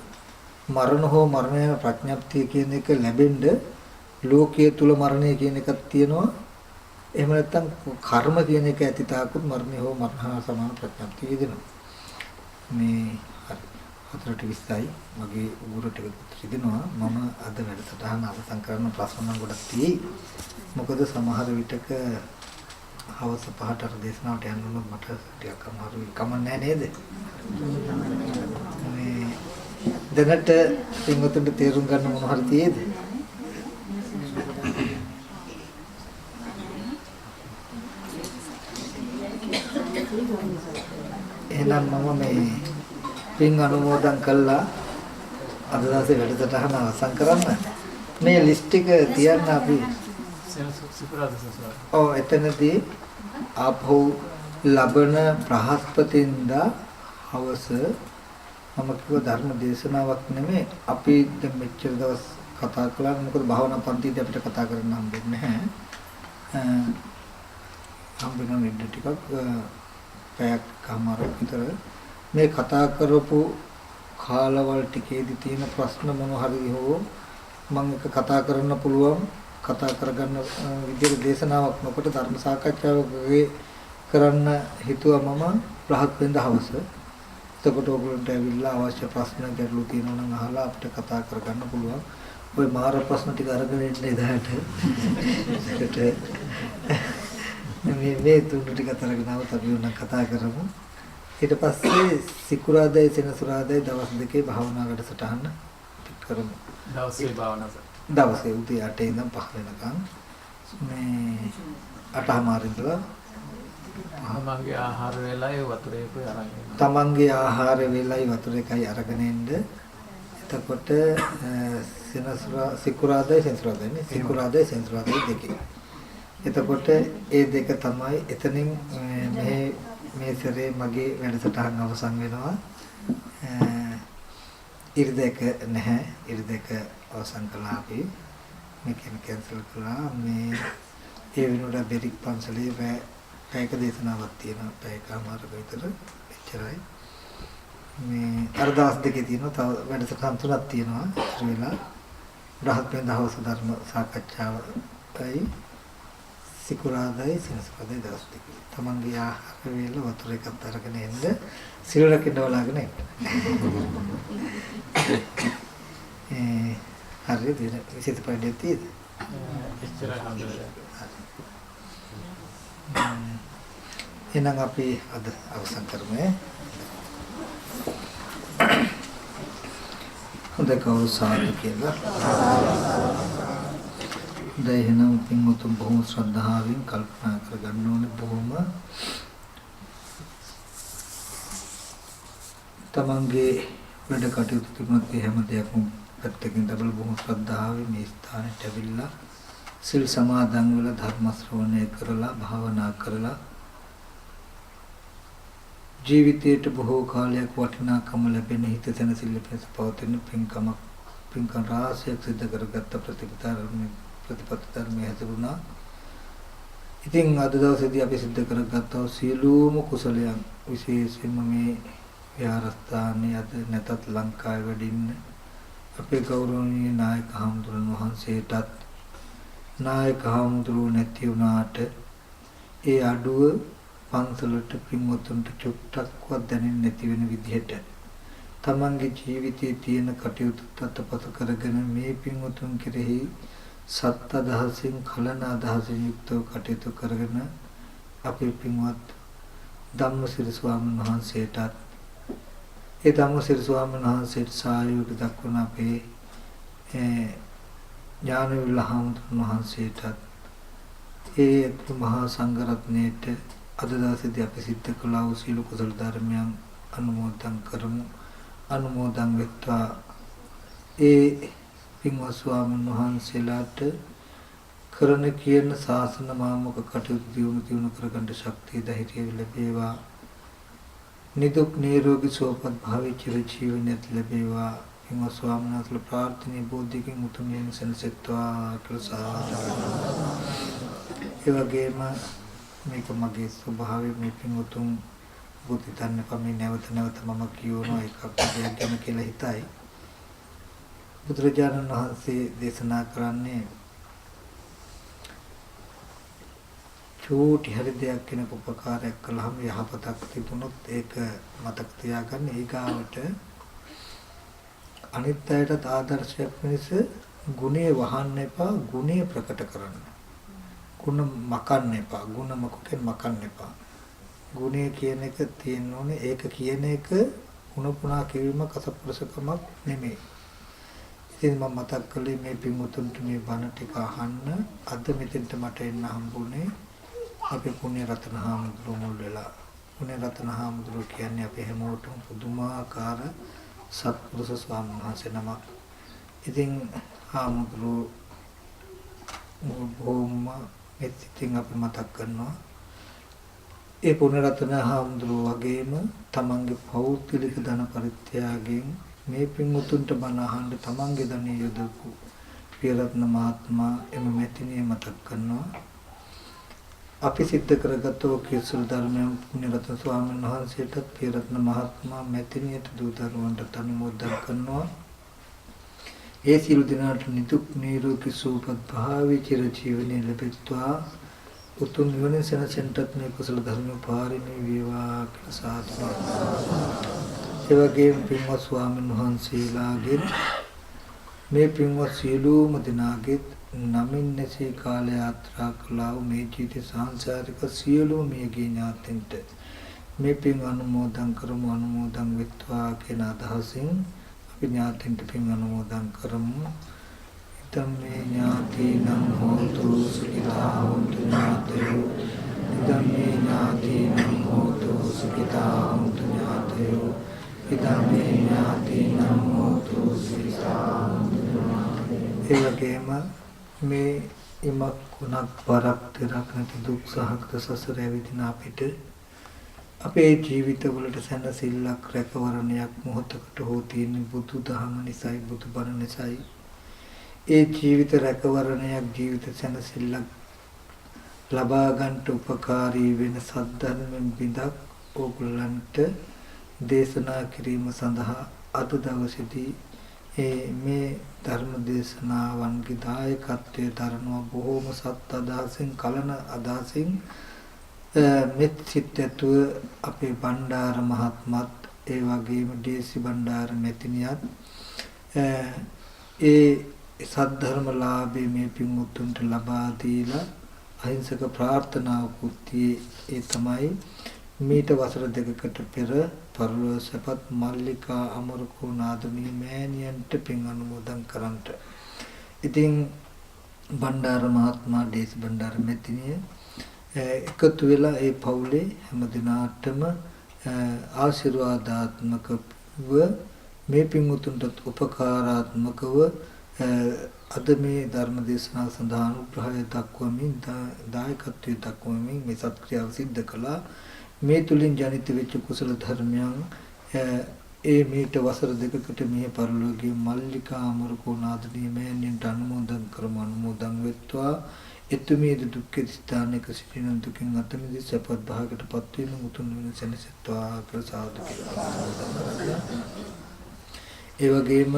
මරණ හෝ මරණ යන ප්‍රඥප්තිය කියන එක ලැබෙන්න ලෝකයේ තුල මරණය කියන එකක් තියෙනවා. එහෙම නැත්නම් කර්ම කියන එක ඇති තාකුත් මරණය හෝ මරණ සමාන ප්‍රඥප්තිය දෙනවා. මේ හරි 4:20යි මගේ උගුර ටික රිදෙනවා. මම අද වැඩසටහන අවසන් කරන ප්‍රශ්න නම් ගොඩක් තියෙයි. මොකද සමහර විටක හවස 5ට අර දේශනාවට යන්න උනොත් මට ටිකක් අමාරුයි. කමන්නේ නේද? මේ දැනට පින්වතුන්ට තේරුම් ගන්න මොන හරි තියෙද? එහෙනම් මම මේ පින් අනුමෝදන් කළා අද දවසේ වැඩසටහන අවසන් කරන්න. මේ ලිස්ට් එක තියන්න අපි ඔව් එතනදී ආපහු ලබන බ්‍රහස්පතින්දා හවස මම කිව්ව ධර්ම දේශනාවක් නෙමෙයි. අපි දැන් මෙච්චර දවස් කතා කළා. මොකද භාවනා පන්තිදී අපිට කතා කරන්න හම්බෙන්නේ නැහැ. හම්බෙන ඉන්න ටිකක් පැයක් කමාරක් විතර මේ කතා කරපු කාලවල ටිකේදී තියෙන ප්‍රශ්න මොන හරි හෝ මම එක කතා කරන්න පුළුවන්, කතා කරගන්න විදිහට දේශනාවක් නොකොට ධර්ම සාකච්ඡාවක් කරන්න හිතුවා මම බ්‍රහත් වෙනද හවස. එතකොට ඔයගොල්ලන්ට ඇවිල්ලා අවශ්‍ය ප්‍රශ්න ගැටලු තියෙනවා නම් අහලා අපිට කතා කරගන්න පුළුවන්. ওই මාර ප්‍රශ්න ටික අරගෙන ඉන්න එදාට. මේ තුන ටික අතරගෙන આવත් අපි උන කතා කරමු. ඊට පස්සේ සිකුරාදායි සෙනසුරාදායි දවස් දෙකේ භාවනා වැඩසටහන කරමු. දවසේ භාවනාව. දවසේ උදේ 8 ඉඳන් 5 වෙනකම් මේ 8:00 ඉඳලා තමන්ගේ ආහාර වේලයි වතුරේකුයි අරන් එන්න. තමන්ගේ ආහාර වේලයි වතුරේකයි අරගෙන එන්න. එතකොට සිකුරාදායි සෙනසුරාදායි දෙකේ. එතකොට ඒ දෙක තමයි එතනින් මේ සැරේ මගේ වැඩසටහන අවසන් වෙනවා. ඉරිදක නැහැ. ඉරිදක අවසන් කළා අපි. මේක කැන්සල් කළා. මේ ඒ වෙනුවට බෙරික් පන්සලේ පැයක දේශනාවක් තියෙනවා. පැයකමාරක විතර එච්චරයි. මේ අර දවස් දෙකේ තියෙනවා. තව වැඩසටහන් තුනක් තියෙනවා. ඉතින් වෙලා බ්‍රහත් වෙන දවස් ධර්ම සාකච්ඡාවයි සිකුරාදායි සෙනසුරාදායි දවස් දෙකේ. තමන්ගේ ආහාර වේල වතුර එකක් අරගෙන එන්න. සිල් රකින්න බලාගෙන එන්න. හරි දින 25 තියෙද? එච්චරයි හම්බෙන්නේ. එහෙනම් අපි අද අවසන් කරමු. හොඳ කවුරු සාදු කියලා. දැන් පින්වතුන් බොහොම ශ්‍රද්ධාවෙන් කල්පනා කරගන්න ඕනේ. බොහොම තමන්ගේ වැඩ කටයුතු තුනත් හැම දෙයක්ම පැත්තකින් ඩබල් බොහොම ශ්‍රද්ධාවෙන් මේ ස්ථානෙට ඇවිල්ලා සිල් සමාදන් වෙලා ධර්ම ශ්‍රවණය කරලා භාවනා කරලා ජීවිතයට බොහෝ කාලයක් වටිනාකම ලැබෙන හිත සැනසෙල්ල පිණිස පවතින පින්කම් රාශියක් සිදු කරගත්ත ප්‍රතිපත්ති ධර්මයේ හැසිරුණා. ඉතින් අද දවසේදී අපි සිදු කරගත්තා සියලුම කුසලයන් විශේෂයෙන්ම මේ විහාරස්ථානයේ අද නැතත් ලංකාවේ වැඩින්න අපේ ගෞරවනීය නායක හාමුදුරන් වහන්සේටත් නායක හාමුදුරුවෝ නැති වුණාට ඒ අඩුව පන්සලට පින්වතුන්ට චුට්ටක්වත් දැනෙන්නේ නැති වෙන විදිහට තමන්ගේ ජීවිතයේ තියෙන කටයුතු අතපසු කරගෙන මේ පින්වතුන් කෙරෙහි සත් අදහසින් කලන අදහසින් යුක්තව කටයුතු කරගෙන අපේ පින්වත් ධම්මසිරි ස්වාමීන් වහන්සේටත් ඒ ධම්මසිරි ස්වාමීන් වහන්සේට සහයෝගය දක්වන අපේ ඥානවිල හාමුදුරුවෝ වහන්සේටත් ඒ මහා සංඝරත්නයට අද දවසේදී අපි සිද්ධ කළා වූ සීල කුසල ධර්මයන් අනුමෝදන් කරමු. අනුමෝදන් වෙත්වා ඒ පින්වත් ස්වාමීන් වහන්සේලාට කරන කියන ශාසන මාමක කටයුතු දියුණු කරගන්න ශක්තිය ධෛර්යය ලැබේවා. නිදුක් නිරෝගී සුවපත් භාවී චිර ජීවනයත් ලැබේවා. පින්වත් ස්වාමීන් වහන්සේලා ප්‍රාර්ථනීය බෝධියකින් උතුම් නිවන සැනසෙත්වා කියලා ඒ වගේම මේක මගේ ස්වභාවය මේ පින්වතුන් බුද්ධිතන්න පමේ නැවත මම කියවනවා එකක් දෙයක් ගැන කියලා හිතයි. බුදුරජාණන් වහන්සේ දේශනා කරන්නේ චූටි හරි දෙයක් කෙනෙකු උපකාරයක් කළාම යහපතක් තිබුණොත් ඒක මතක තියාගන්න. ඊගාවට අනිත් අයටත් ආදර්ශයක් වෙනස ගුණය වහන්න එපා, ගුණය ප්‍රකට කරන්න. ගුණ මකන්න එපා, ගුණ මකුකෙන් මකන්න එපා. ගුණය කියන එක තියෙන්න ඕනේ. ඒක කියන එක ගුණ පුනා කිරීමක් අසප්පුරුෂකමක් නෙමෙයි. ඉතින් මම මතක් කළේ මේ පින්වතුන්ට මේ බණ ටික අහන්න අද මෙතෙන්ට මට එන්න හම්බුනේ අපේ පුණ්‍ය රත්න හාමුදුරුවෝ මුල් වෙලා. පුණ්‍ය රත්න හාමුදුරුවෝ කියන්නේ අපි හැමෝටම පුදුමාකාර සත්පුරුෂ ස්වාමීන් වහන්සේ නමක්. ඉතින් හාමුදුරුවෝ බොහොම මෙත්සිතින් අපි මතක් කරනවා. ඒ පුණ්‍ය රත්න හාමුදුරුවෝ වගේම තමන්ගේ පෞද්ගලික ධන පරිත්‍යාගයෙන් මේ පින්වතුන්ට බණ අහන්න තමන්ගේ ධනෙ යොදපු පියරත්න මහත්මයා එම මෙතිනිය මතක් කරනවා. අපි සිද්ධ කරගත්ත ඔකීසුල් ධර්මයන් පුණ්‍ය රත්න ස්වාමීන් වහන්සේටත් පියරත්න මහත්මයා මෙතිනියට දූ දරුවන්ට අනුමෝදන් කරනවා. ඒ සියලු දෙනාට නිදුක් නිරෝගී සුවපත් භාවී චිර ජීවනයේ ලැබෙත්වා. උතුම් නිවන සැනසෙන්නටත් මේ කුසල ධර්ම පාරමී වේවා කියලා සාදුනා. ඒ වගේම පින්වත් ස්වාමීන් වහන්සේලාගේ මේ පින්වත් සියලුම දෙනාගේ නමින් නැසී කාල යාත්‍රා කළා වූ මේ ජීවිත සංසාරික සියලුම මියගිය ඥාතීන්ට මේ පින් අනුමෝදන් කරමු. අනුමෝදන් වෙත්වා කියන අදහසින් අපි ඥාතීන්ට පින් අනුමෝදන් කරමු. ඉදම්මේ ඥාතීනම් හෝතු සුඛිතා හොන්තු ඥාතයෝ. ඉදම්මේ ඥාතීනම් හෝතු සුඛිතා හොන්තු ඥාතයෝ. ඉදම්මේ ඥාතීනම් හෝතු සුඛිතා හොන්තු ඥාතයෝ. ඒ වගේම මේ ඉමක් කුණක් වරක් දෙරක් නැති දුක් සහගත සසර ඇවිදින අපිට අපේ ජීවිතවලට සැනසෙල්ලක් රැකවරණයක් මොහොතකට හෝ තියෙන බුදු දහම නිසායි, බුදු බණ නිසායි. ඒ ජීවිත රැකවරණයක්, ජීවිත සැනසෙල්ලක් ලබා ගන්නට උපකාරී වෙන සද්ධර්මයෙන් බිඳක් ඕගොල්ලන්ට දේශනා කිරීම සඳහා අද දවසේදී මේ ධර්ම දේශනාවන්ගේ දායකත්වයේ දරනවා. බොහෝම සත් අදහසින්, කලන අදහසින් මෙත් සිත්තුව අපේ බණ්ඩාර මහත්මත්, ඒ වගේම ඩීසි බණ්ඩාර මෙතිනියත් ඒ සද්ධර්මලාභයේ මේ පින්වුතුන්ට ලබා දීලා අහිංසක ප්‍රාර්ථනාවකුත් ඒ තමයි මීට වසර දෙකකට පෙර පරලෝසපත් මල්ලිකා අමරකෝ නාදමී මෑණියන්ට පින් අනුමෝදන් කරන්ට. ඉතින් බණ්ඩාර මහත්මයා, ඩීස් බණ්ඩාර මෙතිනිය එකතු වෙලා ඒ පවුලේ හැම දිනාටම ආශිර්වාදාත්මකව මේ පින්වතුන්ට උපකාරාත්මකව අද මේ ධර්ම දේශනාව සඳහා අනුග්‍රහය දක්වමින් දායකත්වයේ දක්වමින් මේ සත්ක්‍රියාව සිද්ධ කළා. මේ තුලින් ජනිත වෙච්ච කුසල ධර්මයන් මීට වසර දෙකකට මේ පරිලෝකීය මල්ලිකා අමරකෝනාදනී මෑණියන්ට අනුමෝදන් කරමු අනුමෝදන් වෙත්වා. එතුමියද දුක්ඛ ස්ථානයක සිටින දුකින් අත මිදී සපත් භාගයටපත් වීම උතුම් වෙන සැනසෙත්වා ප්‍රසාද කියලා. ඒ වගේම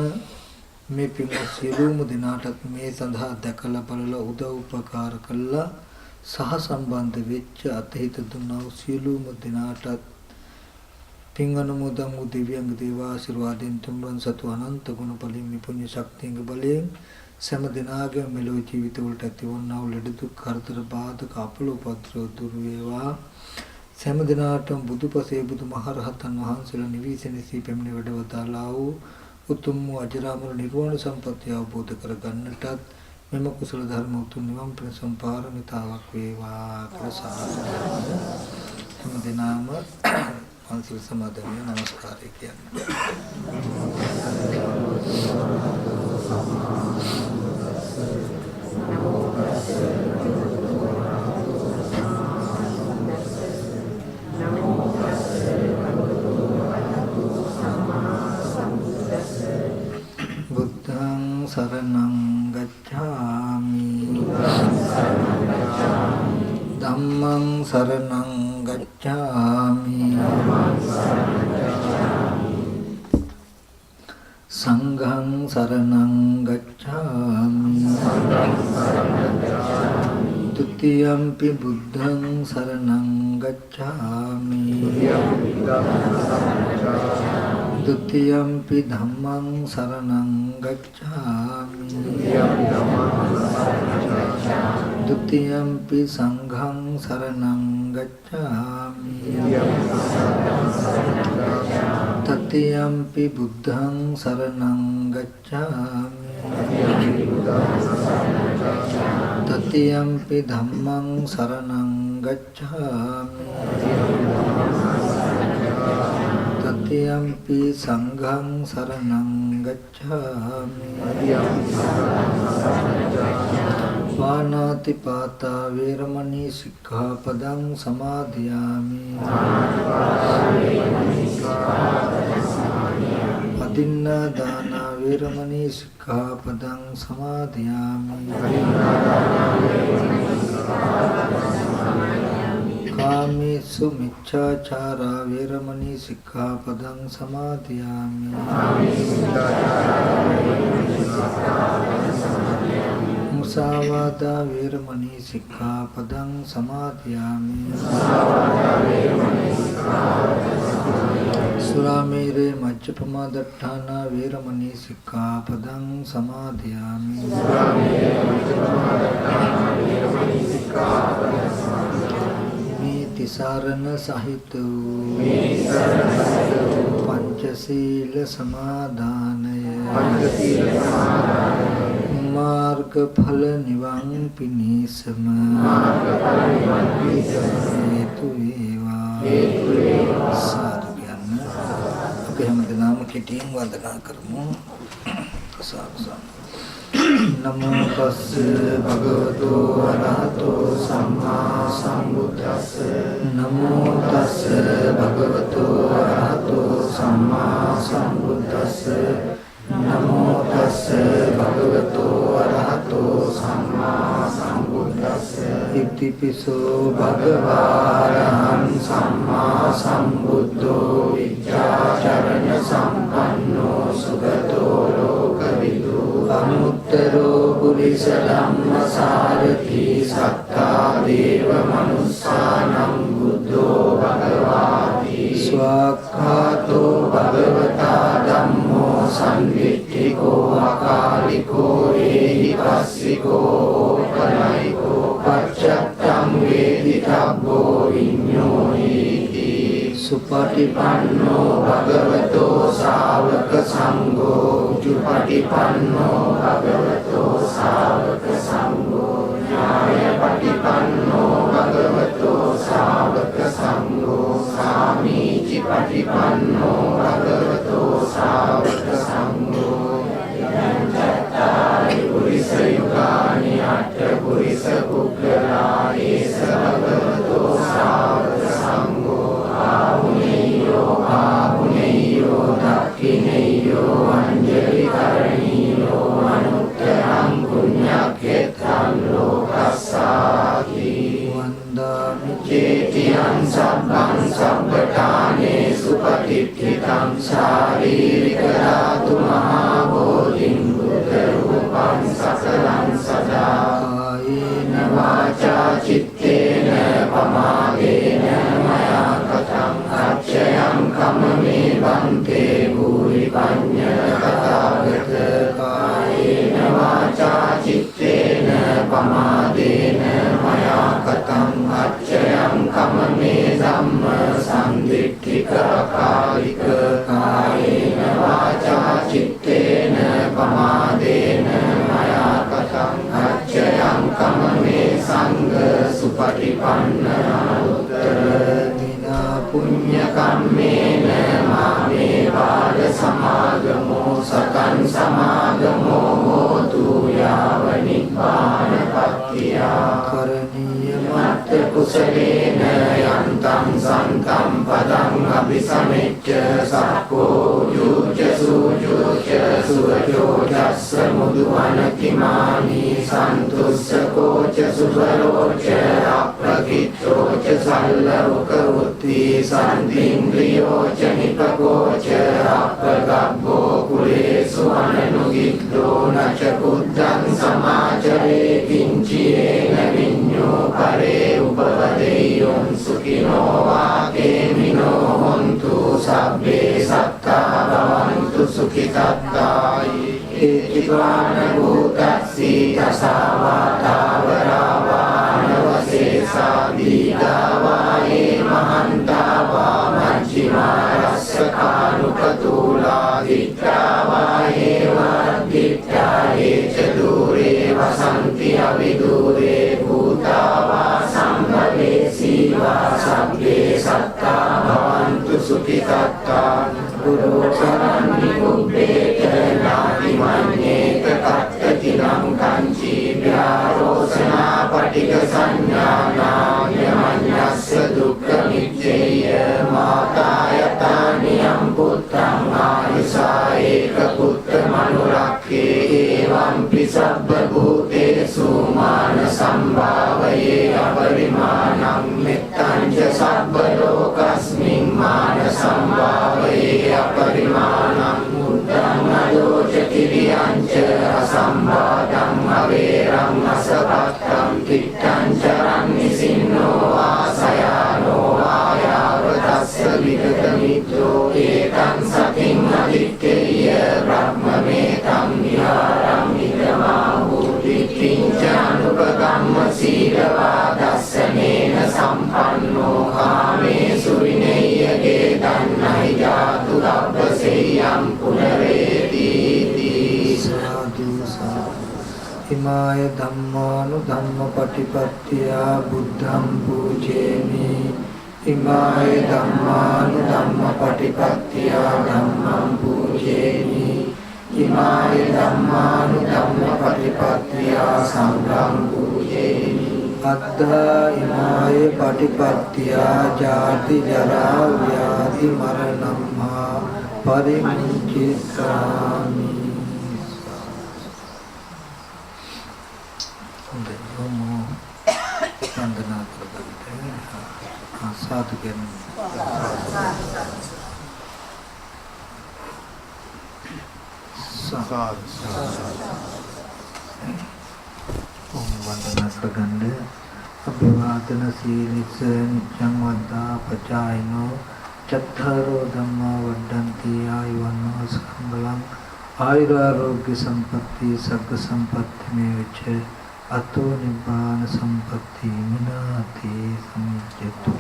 මේ පින්වත් සියලුම දෙනාටත් මේ සඳහා දැකලා බලලා උදව් උපකාර කළා සහ සම්බන්ධ වෙච්ච අතහිත දුන්නා වූ සියලුම දෙනාටත් පින් අනුමෝදන් වූ දිව්‍යංග දේව ආශිර්වාදයෙන් තුන්වන් සතු අනන්ත ගුණ බලයෙන් පුණ්‍ය ශක්තියක බලයෙන් සෑම දිනාගම මෙලොව ජීවිත වලට ඇතිවන්නා වූ ලෙඩ දුක් කරදර බාධක අපල උපද්‍රව දුරු වේවා. සෑම දිනාටම බුදුපසේ බුදුමහරහතන් වහන්සේලා නිවිසෙනසී පැමිණ වැඩවදාලා වූ උතුම් වූ අජරාමර නිර්වාණ සම්පත්තිය අවබෝධ කර ගන්නටත් මෙම කුසල ධර්ම උතුම් නිවන් ප්‍රසම් පාරමිතාවක් වේවා ප්‍රසාරය. හැම දිනම පන්සිල් සමාදන්ව නමස්කාරය කියන්නේ. බුද්ධං සරණං ගච්ඡාමි ධම්මං සරණං ගච්ඡාමි සංඝං සරණං ගච්ඡාමි ဒ ුතියම්පි බුද්ධං සරණං ගච්ඡාමි ဒ ුතියම්පි ධම්මං සරණං ගච්ඡාමි ဒ ුතියම්පි සංඝං සරණං ගච්ඡාමි တတိယံ පි බුද්ධං සරණං ගච්ඡාමි တတိယံ පි ධම්මං සරණං ගච්ඡාමි တတိယံ පි සංඝං සරණං ගච්ඡාමි පාතා වේරමණී සික්ඛාපදං සමාදියාමි අදින්නා දාන වේරමණී සික්ඛාපදං සමාදියාමි කාමේසු මිච්ඡාචාරා වේරමණී සික්ඛාපදං සමාදියාමි මුසාවාදා වේරමණී සික්ඛාපදං සමාදියාමි සුරාමේරේ මජ්ජපමා දට්ඨානා වේරමණී සික්ඛාපදං සමාදියාමි මේ තිසරණ සහිත පංචශීල සමාදානය මාර්ගඵල නිවන් පිණිසම හේතු වේවා. සාදු කියන්න. අපි හැමදෙනාම කෙටියෙන් වන්දනා කරමු. සාදු. නමෝ තස්ස භගවතු අරහතෝ සම්මා සම්බුද්දස්ස. නමෝ තස්ස භගවතු අරහතෝ සම්මා සම්බුද්දස්ස. නමෝ තස්ස භගවතු අරහතෝ සම්මා සම්බුද්දස්ස. ඉතිපිසෝ භගවාරහං සම්මා සම්බුද්ධෝ විද්‍යාචරණ සම්පන්නෝ සුගතෝ ලෝකවිදු අනුත්තරෝ පුරිස ධම්මසාරති සත්තා දේව මනුස්සානම් බුද්ධෝ භගවාති ස්වාක්ඛාතෝ භගවතා ධම්මෝ සංවිට්ඨිකෝ අකාලිකෝ ඒහි පස්සිකෝ ඕපනයිකෝ පච්චත්තං වේදිතබ්බෝ විඤ්ඤෝ හේති සුපටිපන්නෝ භගවතෝ ශාවක සංඝෝ උජුපටිපන්නෝ භගවතෝ ශාවක සංඝෝ ඥායපටිපන්නෝ භගවතෝ ශාවක සංඝෝ සාමීචි පටිපන්නෝ භගවතෝ සාවක සංඝෝ චත්තාරි පුරිස යුගානි අට්ඨ පුරිස පුග්ගලා ඒස භගවතෝ සාවක සංඝෝ ආහුනේයෝ දක්ඛිනේයෝ අංජලි කරණීයෝ අනුත්තරං පුඤ්ඤක්ඛේත්‍රං ලෝකස්සාති වන්දාමි චේතියං සබ්බං සබ්බඨානේ සුපටිච්චිතං ශාරීරික ධාතු මහා බෝධිං බුද්ධ රූපං සසලං සදා කායේන වාචා චිත්තේන පමාදේන මයා කතං අච්ඡයං කම්මේ බන්තේ භූරි පඤ්ඤ කතාගත කායේන වාචා චිත්තේන පමාදේන මයා කතං අච්ඡයං කම්මේ ධම්ම සම්දිට්ඨික කාලික කායේන වාචා චිත්තේන පමාදේන මයා කතං අච්ඡයං කම්මේ සංඝ සුපටිපන්න උත්තර දිනා පුඤ්ඤ කම්මේන මාමේ බාල සමාගමෝ සතං සමාගමෝ හෝතු යාව නිබ්බාන පත්තිය කරණීය මත්ත කුසලේන යන්තං සන්තං පදං අபிසමෙච්ච සක්කෝ යුච්ච සූචෝච සුවචෝ ජස්ස මුදුවනකිමානි සන්තුස්සකෝච සුබරෝච අප්‍රකිත්තෝච සල්ලවක උත්ති සන්තින්ද්‍රියෝච නිපකෝච අපගබ්බෝ කුලේසු අනනුගිද්දෝ නච කුද්ධං සමාචරේ කිංචියේන විඤ්ඤෝ පරේ උපවදෙය්‍යොං සුඛිනෝ වාකේමිනෝ හොන්තු සබ්බේ සත්තා භවන්තු සුඛිතත්තායි ඒතිවාන භූතස්සී තසාවාතාවරාවානවසේසා දීගාවායේ මහන්තාවා මච්චිමාරස්සකානුකතූලා දිට්ඨාවායේ වද්දිට්ඨායේ ච දූරේ වසන්ති අවිදූරේ භූතාවා සම්භවේසීවා සබ්බේ සත්තා භවන්තු සුඛිතත්තා පුරෝසරන්නි කුබ්බේත නාති මඤ්ඤේත කත්තතිනම් කංචි ව්‍යාරෝසනා පටික සංඥානාය මඤ්ඤස්ස දුක්ඛ නිච්චේය මාතායතානියම් පුත්තං ආයසා ඒක පුත්ත මනුරක්ඛේ එවං පිසබ්බ භූතේසු මාන සම්භාවයේ අපරිමාණං මෙත්තං ච සබ්බ ලෝකස්මින් මාන සම්භාවයේ අපරිමාණං මුත්තං අදෝච කිරියං ච අසම්බාධං අවේරං අසපත්තං තිත්තං චරං නිසින්නෝ ආසයානෝ ආයාව තස්ස විගත මිත්‍රෝ ඒකං සතින් අදිත්තේය බ්‍රහ්මමේතං විහාරං ඉදමාහූති කිංච අනුපගම්ම සීලවා දස්සනේන සම්පන්නෝ කාමේසු විනේයගේ දන්නයි ජාතු ලබ්බසෙය්‍යං පුනරේති සාදු ඉමාය ධම්මානු ධම්මපටිපත්තියා බුද්ධං පූජේමි ඉමාය ධම්මානු ධම්මපටිපත්තියා ධම්මං පූජේමි ඉමාය ධම්මානු ධම්මපටිපත්තියා සංඝං පූජේමි අත්ථා ඉමාය පටිපත්තියා ජාති ජරා ව්‍යාධි මරණං මා පරිමුච්ඡාමි වන්දනා කරගන්න ආසාදු කියන වන්දනා කරගන්න අභිවාදන සීලිස නිච්ඡං වද්දා පචායිනෝ චත්තාරෝ ධම්මා වඩ්ඩන්ති ආයුවන්නෝ සම්බලං ආයුරාෝග්‍ය සම්පatti සග්ග සම්පatti මේ වෙච්ච අතෝ නිබ්බාන සම්පatti මිනාති සමිච්ඡතු